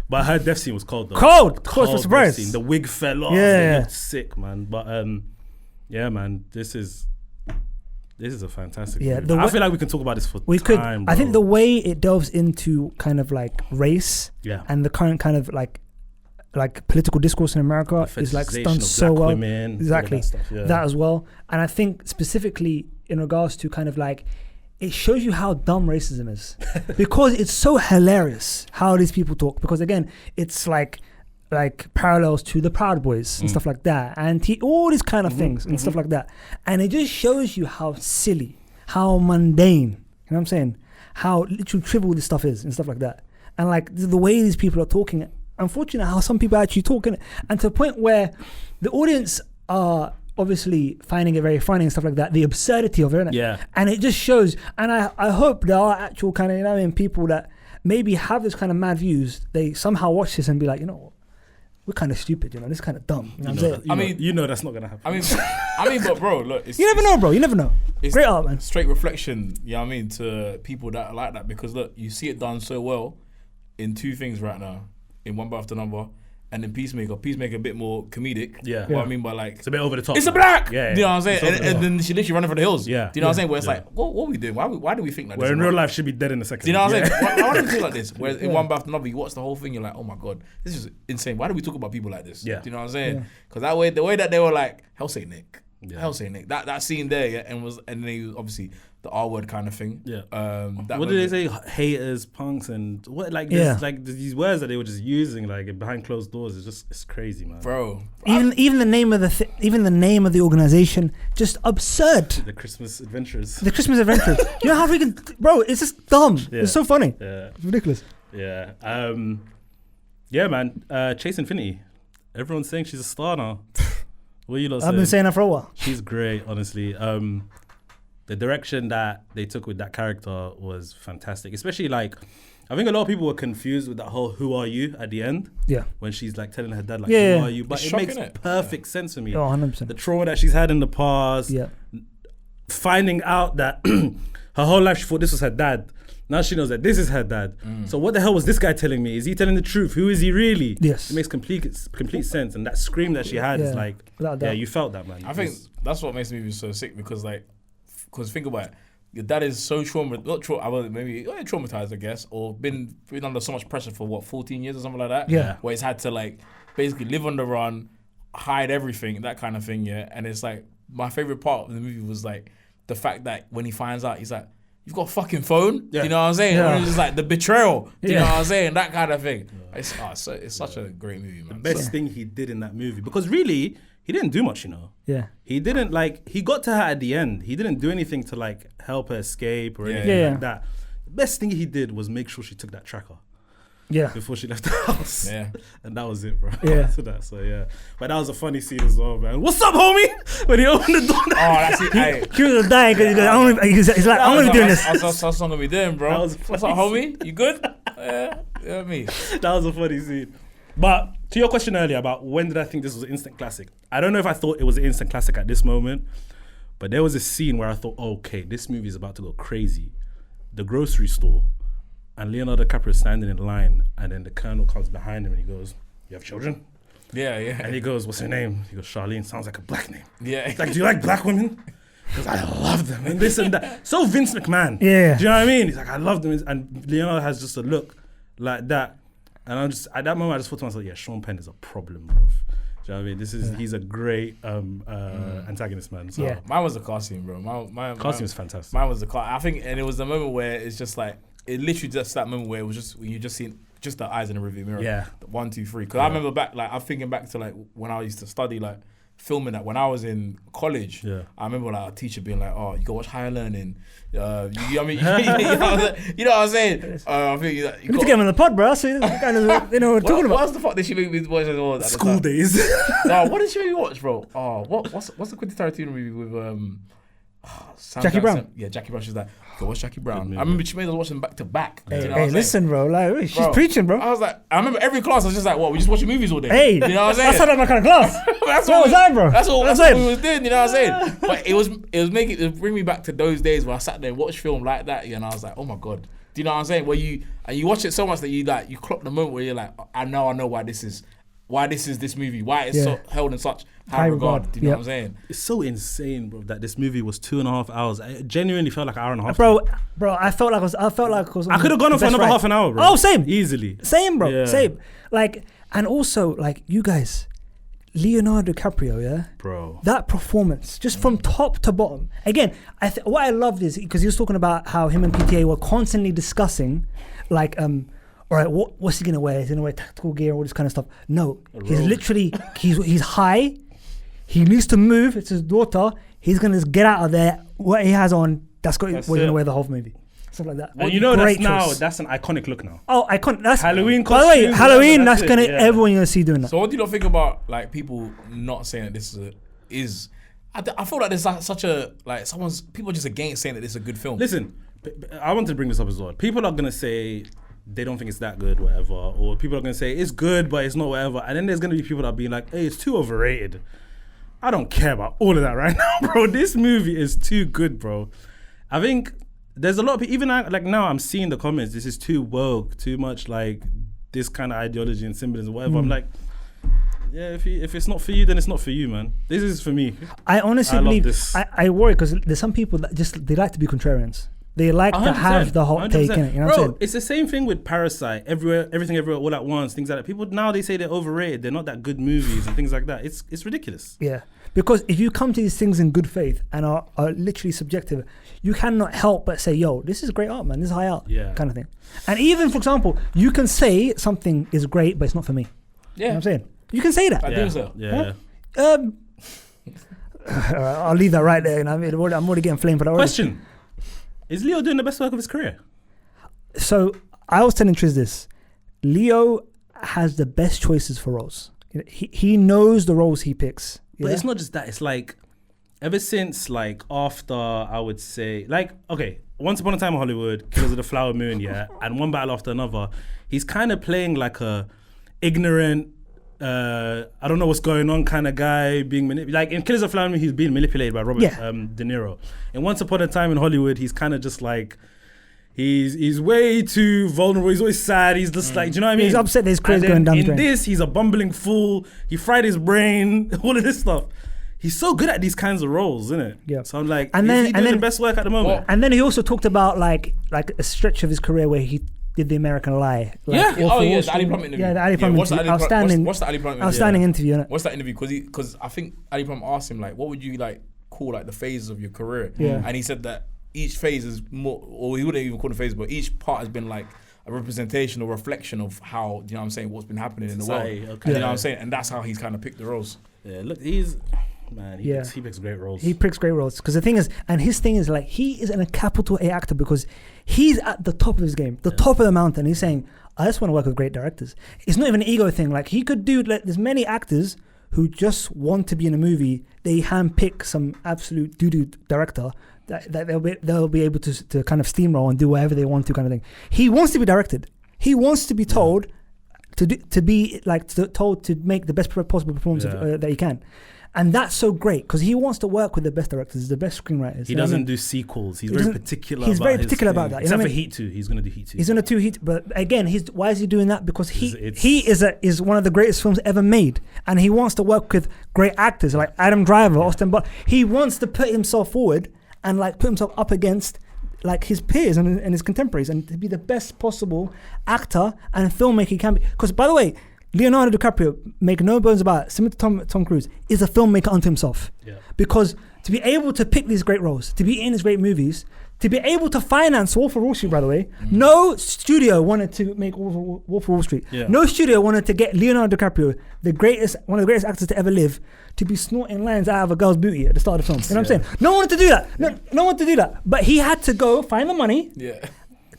But her death scene was cold though. Cold, for surprise. The wig fell off. Yeah. It looked sick, man. But yeah, man, this is a fantastic movie. I feel like we can talk about this for time, bro. I think the way it delves into kind of like race and the current kind of like political discourse in America is like done so well. Women, exactly. That as well. And I think specifically in regards to kind of like, it shows you how dumb racism is because it's so hilarious how these people talk. Because again, it's like parallels to the Proud Boys and stuff like that, and all these kind of things and stuff like that. And it just shows you how silly, how mundane, you know what I'm saying? How literally trivial this stuff is and stuff like that. And like the way these people are talking, unfortunately, how some people are actually talking, and to a point where the audience are obviously finding it very funny and stuff like that, the absurdity of it, innit? Yeah. And it just shows, and I hope there are actual kind of, you know what I mean, people that maybe have this kind of mad views, they somehow watch this and be like, you know, we're kind of stupid, you know, this is kind of dumb. You know what I'm saying? You know that's not gonna happen. I mean, but bro, look, you never know, bro. You never know. It's great art, man. Straight reflection, you know what I mean, to people that are like that, because look, you see it done so well in two things right now, in One Bite After Another and then Peacemaker a bit more comedic. Yeah. What I mean by like, it's a bit over the top. It's a black. Yeah. Do you know what I'm saying? And then she literally running for the hills. Yeah. Do you know what I'm saying? Where it's like, what are we doing? Why do we think like Where this? in real life she'd be dead in a second. Do you know what I'm saying? Why do we think like this? Whereas in one bath another, you watch the whole thing, you're like, oh my god, this is insane. Why do we talk about people like this? Yeah. Do you know what I'm saying? Because the way that they were like, hell say Nick. Hell say Nick. That scene there, yeah, and then he obviously the R word kind of thing. Yeah. What did they say? Haters, punks, and what like this, like these words that they were just using like behind closed doors. It's crazy, man. Bro. Even the name of the organization, just absurd. The Christmas Adventurers. The Christmas Adventurers. You know how freaking bro? It's just dumb. Yeah. It's so funny. Yeah. It's ridiculous. Yeah. Yeah, man. Chase Infinity. Everyone's saying she's a star now. What are you lot saying? I've been saying that for a while. She's great, honestly. The direction that they took with that character was fantastic. Especially like, I think a lot of people were confused with that whole "Who are you?" at the end. Yeah. When she's like telling her dad like, "Who are you?" But it makes perfect sense for me. Oh, 100%. The trauma that she's had in the past. Yeah. Finding out that her whole life she thought this was her dad. Now she knows that this is her dad. So what the hell was this guy telling me? Is he telling the truth? Who is he really? Yes. It makes complete sense. And that scream that she had is like, you felt that, man. I think that's what makes the movie so sick because think about it. Your dad is so traumatized, I guess, or been under so much pressure for 14 years or something like that. Yeah. Where he's had to like basically live on the run, hide everything, that kind of thing. Yeah. And it's like my favorite part of the movie was like the fact that when he finds out, he's like, "You've got a fucking phone?" Yeah. You know what I'm saying? Yeah. And it's just like the betrayal. You know what I'm saying? That kind of thing. Yeah. It's such a great movie, man. The best thing he did in that movie. Because really, he didn't do much, you know. Yeah. He didn't he got to her at the end. He didn't do anything to like help her escape or anything like that. The best thing he did was make sure she took that tracker. Yeah. Before she left the house. Yeah. And that was it, bro. Yeah. After that, so yeah. But that was a funny scene as well, man. "What's up, homie?" When he opened the door. Oh, that's it. Hey. He was dying because he's like, "I'm gonna be doing this." That's what I'm gonna be doing, bro. What's up, homie? You good? Yeah, me. That was a funny scene. But to your question earlier about when did I think this was an instant classic, I don't know if I thought it was an instant classic at this moment, but there was a scene where I thought, okay, this movie is about to go crazy. The grocery store, and Leonardo DiCaprio standing in line, and then the colonel comes behind him and he goes, "You have children?" Yeah. And he goes, "What's her name?" He goes, "Charlene." Sounds like a black name. Yeah. He's like, "Do you like black women?" Because I love them and this and that. So Vince McMahon. Yeah. Do you know what I mean? He's like, "I love them." And Leonardo has just a look like that. And I'm just, at that moment, I just thought to myself, yeah, Sean Penn is a problem, bro. Do you know what I mean? He's a great antagonist, man. So. Yeah. Mine was the car scene, bro. My car scene was fantastic. Mine was the car. I think, and it was the moment where it's just like, it literally just that moment where it was just, when you just seen just the eyes in the rearview mirror. Yeah. 1, 2, 3. Because I remember back, like, I'm thinking back to like when I used to study, like, filming that when I was in college. Yeah. I remember like a teacher being like, "Oh, you go watch Higher Learning." You know what I'm saying? I think You need to get him on the pod, bro. So kind of, you know what we're talking about. What else the fuck did she make me watch? School Days. No, what did she make me watch, bro? Oh, what's the Quentin Tarantino movie with Jackie Brown? Yeah, Jackie Brown. She's like, "Go watch Jackie Brown." I remember she made us watch them back to back. Hey, you know what I'm listen, saying? bro. Like, she's preaching, bro. I was like, I remember every class I was just like, "What? We just watching movies all day." Hey, you know what I'm saying? That's not my kind of class. That's what was that, bro? That's what we was doing. You know what I'm saying? But it bring me back to those days where I sat there and watched film like that, and I was like, "Oh my god." Do you know what I'm saying? Where you watch it so much that you clock the moment where you're like, I know why this is this movie, why it's so held in such high regard. Do you know what I'm saying? It's so insane, bro, that this movie was 2.5 hours. It genuinely felt like an hour and a half. Bro, I felt like I could have gone on for another half an hour, bro. Oh, same. Easily. Same, bro. Yeah. Same. Like, and also, like, you guys, Leonardo DiCaprio, yeah? Bro. That performance, just from top to bottom. Again, what I loved is, because he was talking about how him and PTA were constantly discussing, like, all right, what's he gonna wear? He's gonna wear tactical gear, all this kind of stuff. No, he's literally, he's high. He needs to move. It's his daughter. He's gonna just get out of there. What he has on, that's what he's gonna wear the whole movie. Stuff like that. And you know that's an iconic look now. Oh, iconic. That's Halloween costumes. By the way, Halloween. That's gonna everyone you're gonna see doing that. So what do you not think about like people not saying that this is? I feel like there's such a people are just against saying that this is a good film. Listen, I want to bring this up as well. People are gonna say they don't think it's that good, whatever, or people are gonna say it's good but it's not whatever, and then there's gonna be people that are being like, hey, it's too overrated. I don't care about all of that right now, bro. This movie is too good, bro. I think there's a lot of people, even like now I'm seeing the comments, this is too woke, too much like this kind of ideology and symbolism, whatever. I'm like, Yeah, if it's not for you, then it's not for you, man. This is for me. I honestly believe. I worry because there's some people that they like to be contrarians. They like to have the hot 100%. Take in it. You know what I'm saying? It's the same thing with Parasite, Everything Everywhere All at Once, things like that. People now they say they're overrated. They're not that good movies and things like that. It's ridiculous. Yeah, because if you come to these things in good faith and are literally subjective, you cannot help but say, "Yo, this is great art, man. This is high art." Yeah, kind of thing. And even, for example, you can say something is great, but it's not for me. Yeah, you know what I'm saying, you can say that. I think so. Yeah. I'll leave that right there. And I'm already getting flamed for that. Question. Is Leo doing the best work of his career? So I was telling Triz this. Leo has the best choices for roles. He knows the roles he picks. But it's not just that. It's like ever since like after I would say like okay, Once Upon a Time in Hollywood, Killers of the Flower Moon, and One Battle After Another. He's kind of playing like a ignorant. I don't know what's going on kind of guy being manipulated. Like in Killers of the Flower Moon, he's being manipulated by Robert De Niro. And Once Upon a Time in Hollywood, he's kind of just like he's way too vulnerable. He's always sad. He's just like, do you know what I mean? He's upset that his career's going down. In this, he's a bumbling fool. He fried his brain. All of this stuff. He's so good at these kinds of roles, isn't it? Yeah. So I'm like, is he doing the best work at the moment? And then he also talked about like a stretch of his career where he did the American Lie. Like the Ali Plumb interview. Yeah, the Ali Plumb interview. Outstanding. What's the Ali Plumb interview? Outstanding interview, innit? What's that interview? Because I think Ali Plumb asked him like, what would you like call like the phases of your career? Yeah. And he said that each phase is more, or he wouldn't even call it phase, but each part has been like a representation or reflection of how, you know what I'm saying, what's been happening in the world. Okay. You know what I'm saying? And that's how he's kind of picked the roles. Yeah, look, he picks great roles. He picks great roles because the thing is, and his thing is like he is a capital A actor because he's at the top of his game, the top of the mountain. He's saying, I just want to work with great directors. It's not even an ego thing. Like he could do, like, there's many actors who just want to be in a movie. They handpick some absolute doo-doo director that they'll be able to kind of steamroll and do whatever they want to, kind of thing. He wants to be directed. He wants to be told told to make the best possible performance that he can. And that's so great because he wants to work with the best directors, the best screenwriters. He doesn't do sequels. He's very particular. He's very particular about that. Except for Heat 2, he's going to do Heat 2. He's going to do Heat. But again, why is he doing that? Because he is one of the greatest films ever made, and he wants to work with great actors like Adam Driver, Austin Butler. He wants to put himself forward and like put himself up against like his peers and his contemporaries, and to be the best possible actor and filmmaker he can be. Because by the way, Leonardo DiCaprio, make no bones about it, similar to Tom Cruise, is a filmmaker unto himself. Yeah. Because to be able to pick these great roles, to be in these great movies, to be able to finance Wolf of Wall Street, by the way, no studio wanted to make Wolf of Wall Street. Yeah. No studio wanted to get Leonardo DiCaprio, one of the greatest actors to ever live, to be snorting lines out of a girl's booty at the start of the film. You know what I'm saying? No one wanted to do that. No one wanted to do that. But he had to go find the money. Yeah.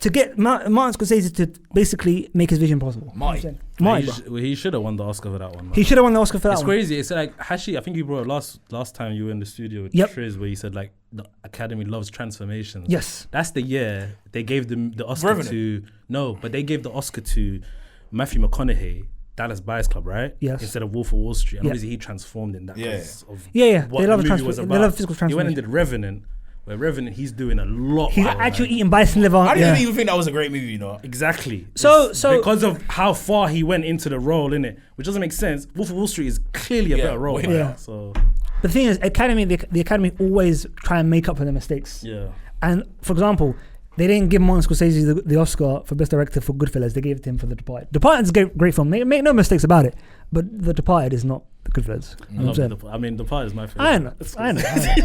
To get Martin Scorsese to basically make his vision possible. He should have won the Oscar for that one. Man. He should have won the Oscar for that one. It's crazy. It's like Hashi, I think you brought it last time you were in the studio with Triz, where you said like the Academy loves transformations. Yes. That's the year they gave the Oscar but they gave the Oscar to Matthew McConaughey, Dallas Buyers Club, right? Yes. Instead of Wolf of Wall Street. And obviously he transformed in that because of what they love the movie was about. They love physical transformation. He went and did Revenant. Where Revenant, he's doing a lot. He's actually eating bison liver. I didn't even think that was a great movie, you know. Exactly. So because of how far he went into the role, innit, which doesn't make sense. Wolf of Wall Street is clearly a better role. Yeah. So the thing is, the Academy always try and make up for their mistakes. Yeah. And for example, they didn't give Martin Scorsese the Oscar for Best Director for Goodfellas. They gave it to him for The Departed. Departed is a great film. Make no mistakes about it. But The Departed is not Goodfellas. Departed is my favorite. I know.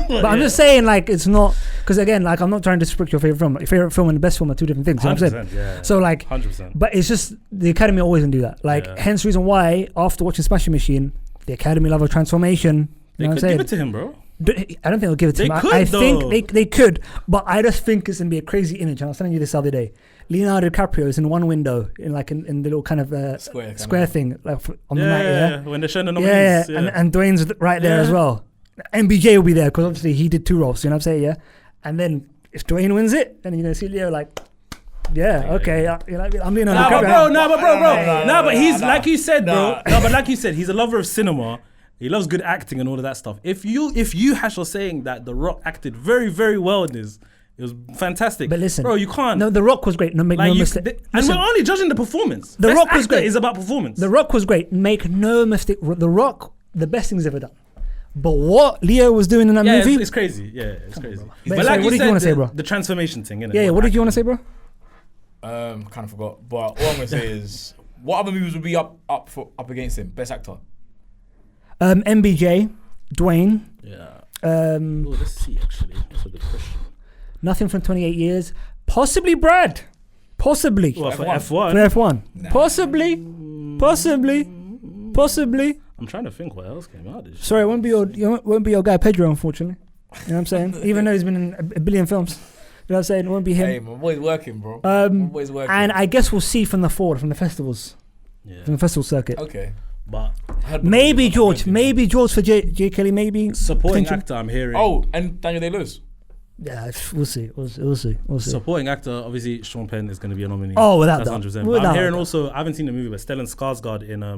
But I'm just saying, like, it's not, because again, like, I'm not trying to disrespect your favorite film. Your favorite film and the best film are two different things. You know what I'm saying? Yeah. So like, 100%. But it's just the Academy always gonna do that. Like, hence the reason why after watching Smashing Machine, the Academy love a transformation. They could give it to him, bro. I don't think they'll give it to him. I think they could, but I just think it's gonna be a crazy image. And I was telling you this the other day. Leonardo DiCaprio is in one window in the little kind of square thing, like on the night. When they're showing the nominees. And Dwayne's right there as well. MBJ will be there because obviously he did two roles. You know what I'm saying? Yeah. And then if Dwayne wins it, then you're gonna see Leo like. Okay. I'm Leonardo DiCaprio. But he's like you said, bro. But like you said, he's a lover of cinema. He loves good acting and all of that stuff. If you Hash are saying that The Rock acted very, very well in this, It was fantastic. But listen, bro, you can't. No, The Rock was great. No, make no mistake. And we're only judging the performance. The Rock was great. Is about performance. The Rock was great. Make no mistake. The Rock, the best thing he's ever done. But what Leo was doing in that movie, it's crazy. Yeah, it's crazy. But like what did you want to say, bro? The transformation thing, innit? Yeah. What did you want to say, bro? Kind of forgot. But all I'm gonna say is, what other movies would be up against him? Best actor. MBJ, Dwayne. Yeah. Let's see. Actually, that's a good question. Nothing from 28 years. Possibly Brad. Possibly. Well, for F1. For F1. Nah. Possibly. I'm trying to think what else came out. Sorry, it won't be your guy Pedro, unfortunately. You know what I'm saying? Even though he's been in a billion films. You know what I'm saying? It won't be him. Hey, my boy's working, bro. My boy's working. And I guess we'll see from the festivals. Yeah. From the festival circuit. Okay. But maybe George for J. Kelly, maybe. Supporting actor, I'm hearing. Oh, and Daniel Day-Lewis. Yeah, we'll see. We'll see. Supporting actor, obviously, Sean Penn is going to be a nominee. Oh, without that. 100%. I'm hearing also, I haven't seen the movie, but Stellan Skarsgård in, I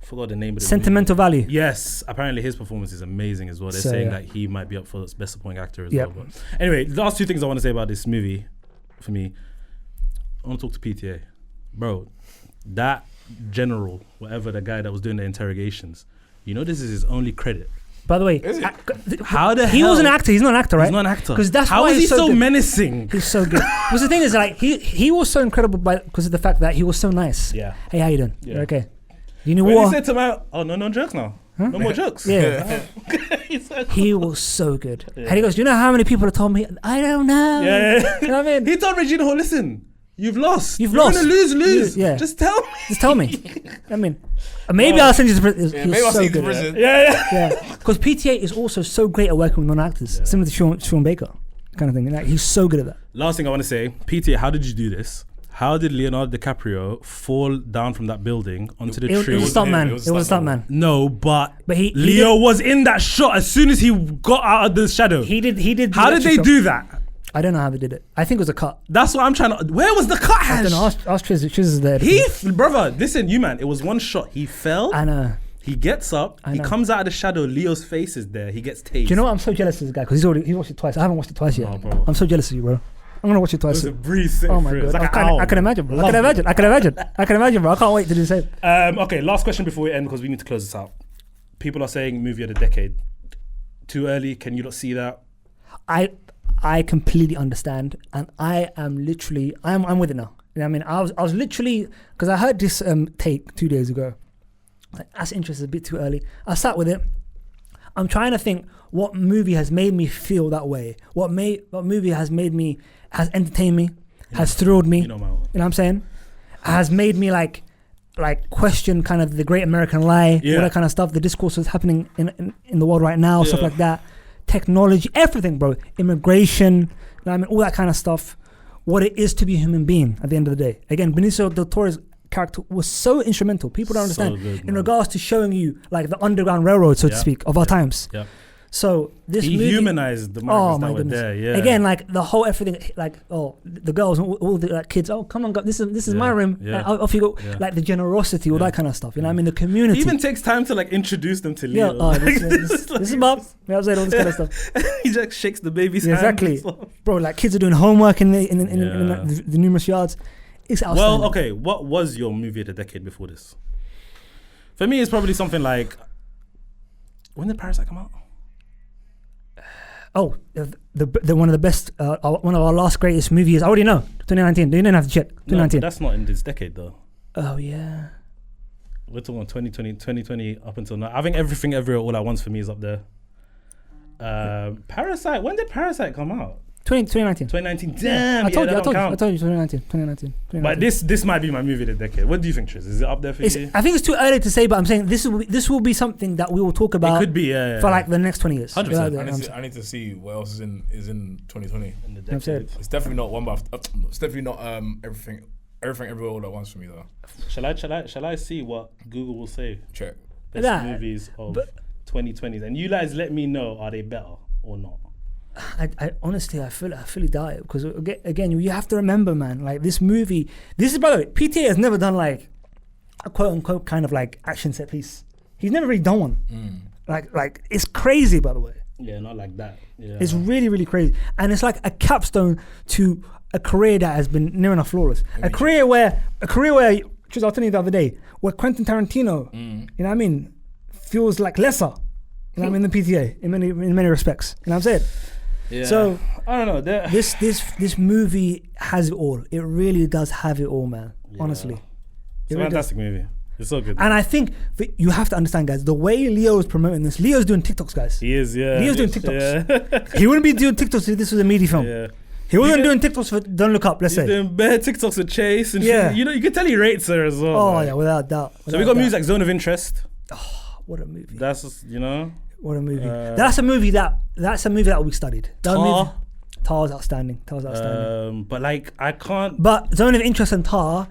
forgot the name of the Sentimental movie. Value. Yes, apparently his performance is amazing as well. They're saying that he might be up for best supporting actor as well. But anyway, the last two things I want to say about this movie, for me, I want to talk to PTA. Bro, that general, whatever the guy that was doing the interrogations, this is his only credit. By the way, how the hell? He was an actor. He's not an actor, right? He's not an actor. Because that's how why is he so good. menacing? He's so good. Because the thing is, like, he was so incredible because of the fact that he was so nice. Yeah. Hey, how you doing? Yeah. Okay. You know when what? He said to me, "Oh, no jokes now. Huh? No more jokes." Yeah. He was so good. Yeah. And he goes, "You know how many people have told me? I don't know." Yeah. You know what I mean? He told Regina Hall, "Listen, you've lost. You're gonna lose. Yeah. Just tell me. Just tell me." I mean, maybe I'll send you to prison. Yeah, maybe I'll send you to prison. Yeah. Because PTA is also so great at working with non-actors, similar to Sean Baker, kind of thing. Like, he's so good at that. Last thing I want to say, PTA, how did you do this? How did Leonardo DiCaprio fall down from that building onto the tree? It was a stuntman. No, but Leo was in that shot as soon as he got out of the shadow. He did. How did they do that? I don't know how they did it. I think it was a cut. That's what I'm trying to. Where was the cut, Hash? I don't know. Ask Triz. Triz is there. Brother, listen, you man. It was one shot. He fell. I know. He gets up. He comes out of the shadow. Leo's face is there. He gets tased. Do you know what? I'm so jealous of this guy because he watched it twice. I haven't watched it twice yet. Bro. I'm so jealous of you, bro. I'm gonna watch it twice. It was a breeze. Oh my god! Like I can imagine, bro. I can imagine, bro. I can't wait to do the same. Okay, last question before we end because we need to close this out. People are saying movie of the decade. Too early? Can you not see that? I completely understand, and I am literally I'm with it now. You know what I mean? I was literally because I heard this take 2 days ago. Like, that's interesting. A bit too early. I sat with it. I'm trying to think what movie has made me feel that way. What movie has entertained me, has thrilled me. You know what I'm saying? Has made me like question kind of the great American lie, all that kind of stuff. The discourse that's happening in the world right now, stuff like that. Technology, everything, bro. Immigration, you know what I mean, all that kind of stuff. What it is to be a human being at the end of the day. Again, Benicio del Toro's character was so instrumental. People don't understand in regards to showing you like the Underground Railroad, so to speak, of our times. Yeah. So this he movie humanized the migrants that were there. Yeah. Again, like the whole everything, like the girls, all the kids. Oh, come on, God, this is my room. Yeah. Off you go. Yeah. Like the generosity, all that kind of stuff. You know, what I mean, the community. He even takes time to like introduce them to Leo. Yeah. This is Bob. You know what I'm saying? All this kind of stuff. He just shakes the baby's hand. Exactly, bro. Like kids are doing homework in the numerous yards. It's outstanding. Well, okay. What was your movie of the decade before this? For me, it's probably something like, when did Parasite come out? Oh, the one of the best, one of our last greatest movies. I already know, 2019. You didn't have to check. 2019. No, that's not in this decade though. Oh yeah. We're talking 2020 up until now. I think Everything Everywhere All at Once for me is up there. Parasite. When did Parasite come out? 2019. 2019. Damn. I told you 2019. But this might be my movie of the decade. What do you think, Triz? Is it up there for you? I think it's too early to say, but I'm saying this will be something that we will talk about. It could be, for like the next 20 years. 100%. I need to see what else is in 2020. In the decade. It's definitely not one, but it's definitely not everything everywhere all at once for me though. Shall I see what Google will say? Check. Best movies of 2020s, and you guys let me know, are they better or not? I honestly, I fully doubt it because again, you have to remember, man. Like this movie, this is, by the way, PTA has never done like a quote unquote kind of like action set piece. He's never really done one. Like it's crazy, by the way. Yeah, not like that. Yeah. It's really, really crazy. And it's like a capstone to a career that has been near enough flawless. A career where, which I was telling you the other day, where Quentin Tarantino, you know what I mean, feels like lesser, you know what I mean, than PTA in many respects. You know what I'm saying? Yeah. So I don't know. This movie has it all. It really does have it all, man. Yeah. Honestly, it's a fantastic movie. It's so good. And I think you have to understand, guys, the way Leo is promoting this. Leo's doing TikToks, guys. He is, yeah. Leo's doing TikToks. Yeah. He wouldn't be doing TikToks if this was a meaty film. Yeah. He wasn't doing TikToks for Don't Look Up, let's say. He's doing bare TikToks with Chase and shit. You know, you can tell he rates her as well. Oh, man. Yeah, without doubt. So we got movies like Zone of Interest. Oh, what a movie. That's just, you know. What a movie. That's a movie that will be studied. Tar was outstanding. But like, I can't. But Zone of Interest and Tar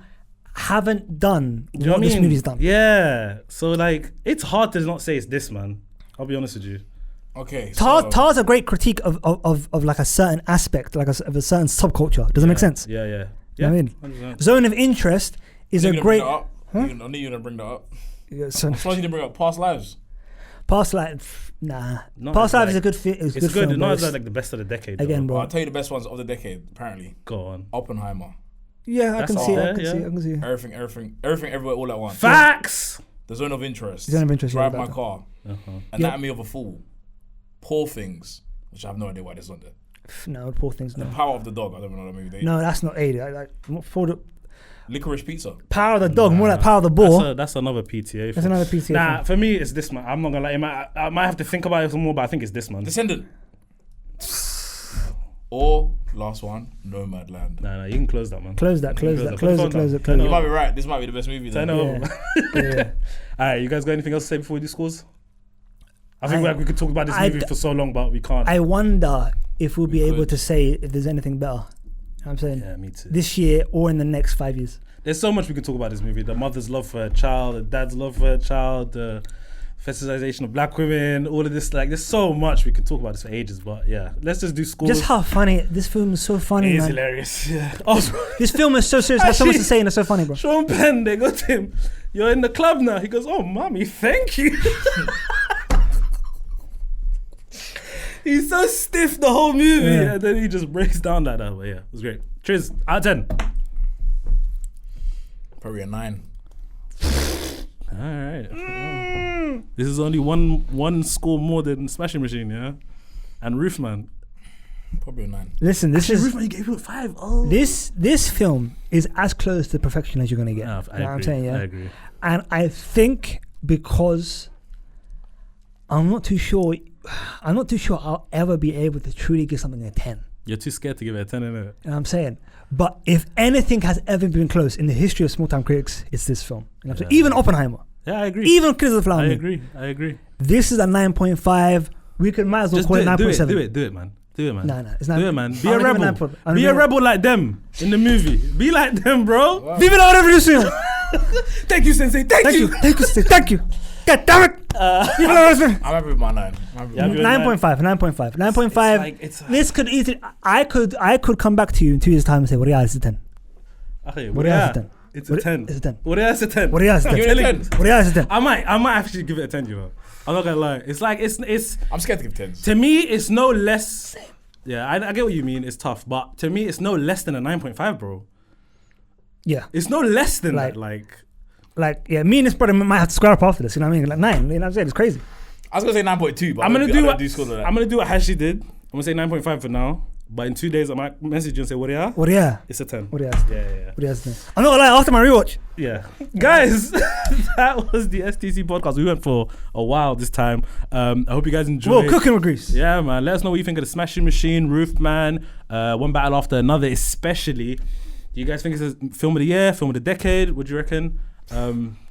haven't done what this movie's done. Yeah. So like, it's hard to not say it's this, man. I'll be honest with you. Okay. Tar's a great critique of like a certain aspect, like of a certain subculture. Does it make sense? Yeah. You know what I mean? 100%. Zone of Interest is a great. I knew you were gonna bring that up. Yeah, I'm surprised you didn't bring up Past Lives. Past Lives, nah. Past Lives is a good film. It's good. Film, not like the best of the decade. Again, bro. I'll tell you the best ones of the decade. Apparently. Go on. Oppenheimer. Yeah, I can see it. Everything, everywhere, all at once. Facts. The Zone of Interest. Drive My Car. Anatomy of a Fool. Poor Things, which I have no idea why this is on there. No, Poor Things. No. The Power of the Dog. I don't know that movie. No, that's not A. For the Licorice Pizza. Power of the Dog, more like Power of the Boar. That's another PTA. That's another PTA. Nah, for me, it's this, man. I'm not gonna lie. I might have to think about it some more, but I think it's this, man. Descendant. Or last one, Nomadland. Nah, you can close that, man. Close it. You might be right. This might be the best movie. Then. Yeah. All right, you guys got anything else to say before we do scores? I think we could talk about this movie for so long, but we can't. I wonder if we'll be able to say if there's anything better. You know what I'm saying? Yeah, me too. This year or in the next 5 years. There's so much we can talk about this movie. The mother's love for her child, the dad's love for her child, the fetishization of black women, all of this. Like, there's so much we can talk about this for ages. But yeah, let's just do scores. Just how funny. This film is so funny, man. It's hilarious. Yeah. This film is so serious. Has so much to say and it's so funny, bro. Sean Penn, they got him. You're in the club now. He goes, oh, mommy, thank you. He's so stiff the whole movie, and then he just breaks down like that. But yeah, it was great. Triz, out of 10. Probably a 9. All right. This is only one score more than Smashing Machine, yeah? And Roofman. Probably a 9. Listen, this is Roofman, you gave it a 5. Oh. This film is as close to perfection as you're gonna get. I agree. I'm saying, yeah. I agree. And I think because I'm not too sure I'll ever be able to truly give something a 10. You're too scared to give it a 10, innit? You know what I'm saying? But if anything has ever been close in the history of small-time critics, it's this film. You know what I'm saying? Even Oppenheimer. Yeah, I agree. Even Killers of the Flower Moon. I agree. This is a 9.5. We might as well just call it 9.7. Do it, man. No, it's not. Do it, man. Be a rebel. Be a rebel like them in the movie. Be like them, bro. Wow. Vive la revolution. Thank you, Sensei. Thank you. Thank you. God damn it. I'm happy with my 9. 9.5. 9.5. This could easily. I could come back to you in 2 years' time and say, "What is a 10?" Okay, what is a 10? It's a 10. It's a 10. What is a 10? What is a 10? Give it a 10. What is a 10? I might actually give it a 10, you know. I'm not gonna lie. It's like it's. I'm scared to give 10s. To me, it's no less. Yeah, I get what you mean. It's tough, but to me, it's no less than a 9.5, bro. Yeah, it's no less than that. Like, me and this brother might have to square up after this. You know what I mean? Like 9. You know what I'm saying? It's crazy. I was gonna say 9.2, but I'm gonna do what Hashi did. I'm gonna say 9.5 for now. But in 2 days, I might message you and say, what are you? It's a 10. What are you? Yeah. What are you? I'm not gonna lie, after my rewatch. Yeah. Guys, that was the STC podcast. We went for a while this time. I hope you guys enjoyed. Whoa, cooking with grease. Yeah, man. Let us know what you think of the Smashing Machine, Roofman, one battle after another, especially. Do you guys think it's a film of the year, film of the decade? What do you reckon?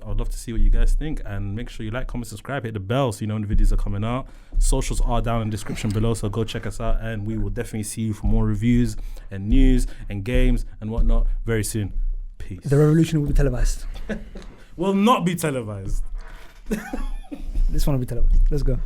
I'd love to see what you guys think, and make sure you like, comment, subscribe, hit the bell so you know when the videos are coming out. Socials are down in the description below, so go check us out, and we will definitely see you for more reviews and news and games and whatnot very soon. Peace. The revolution will be televised. Will not be televised. This one will be televised. Let's go.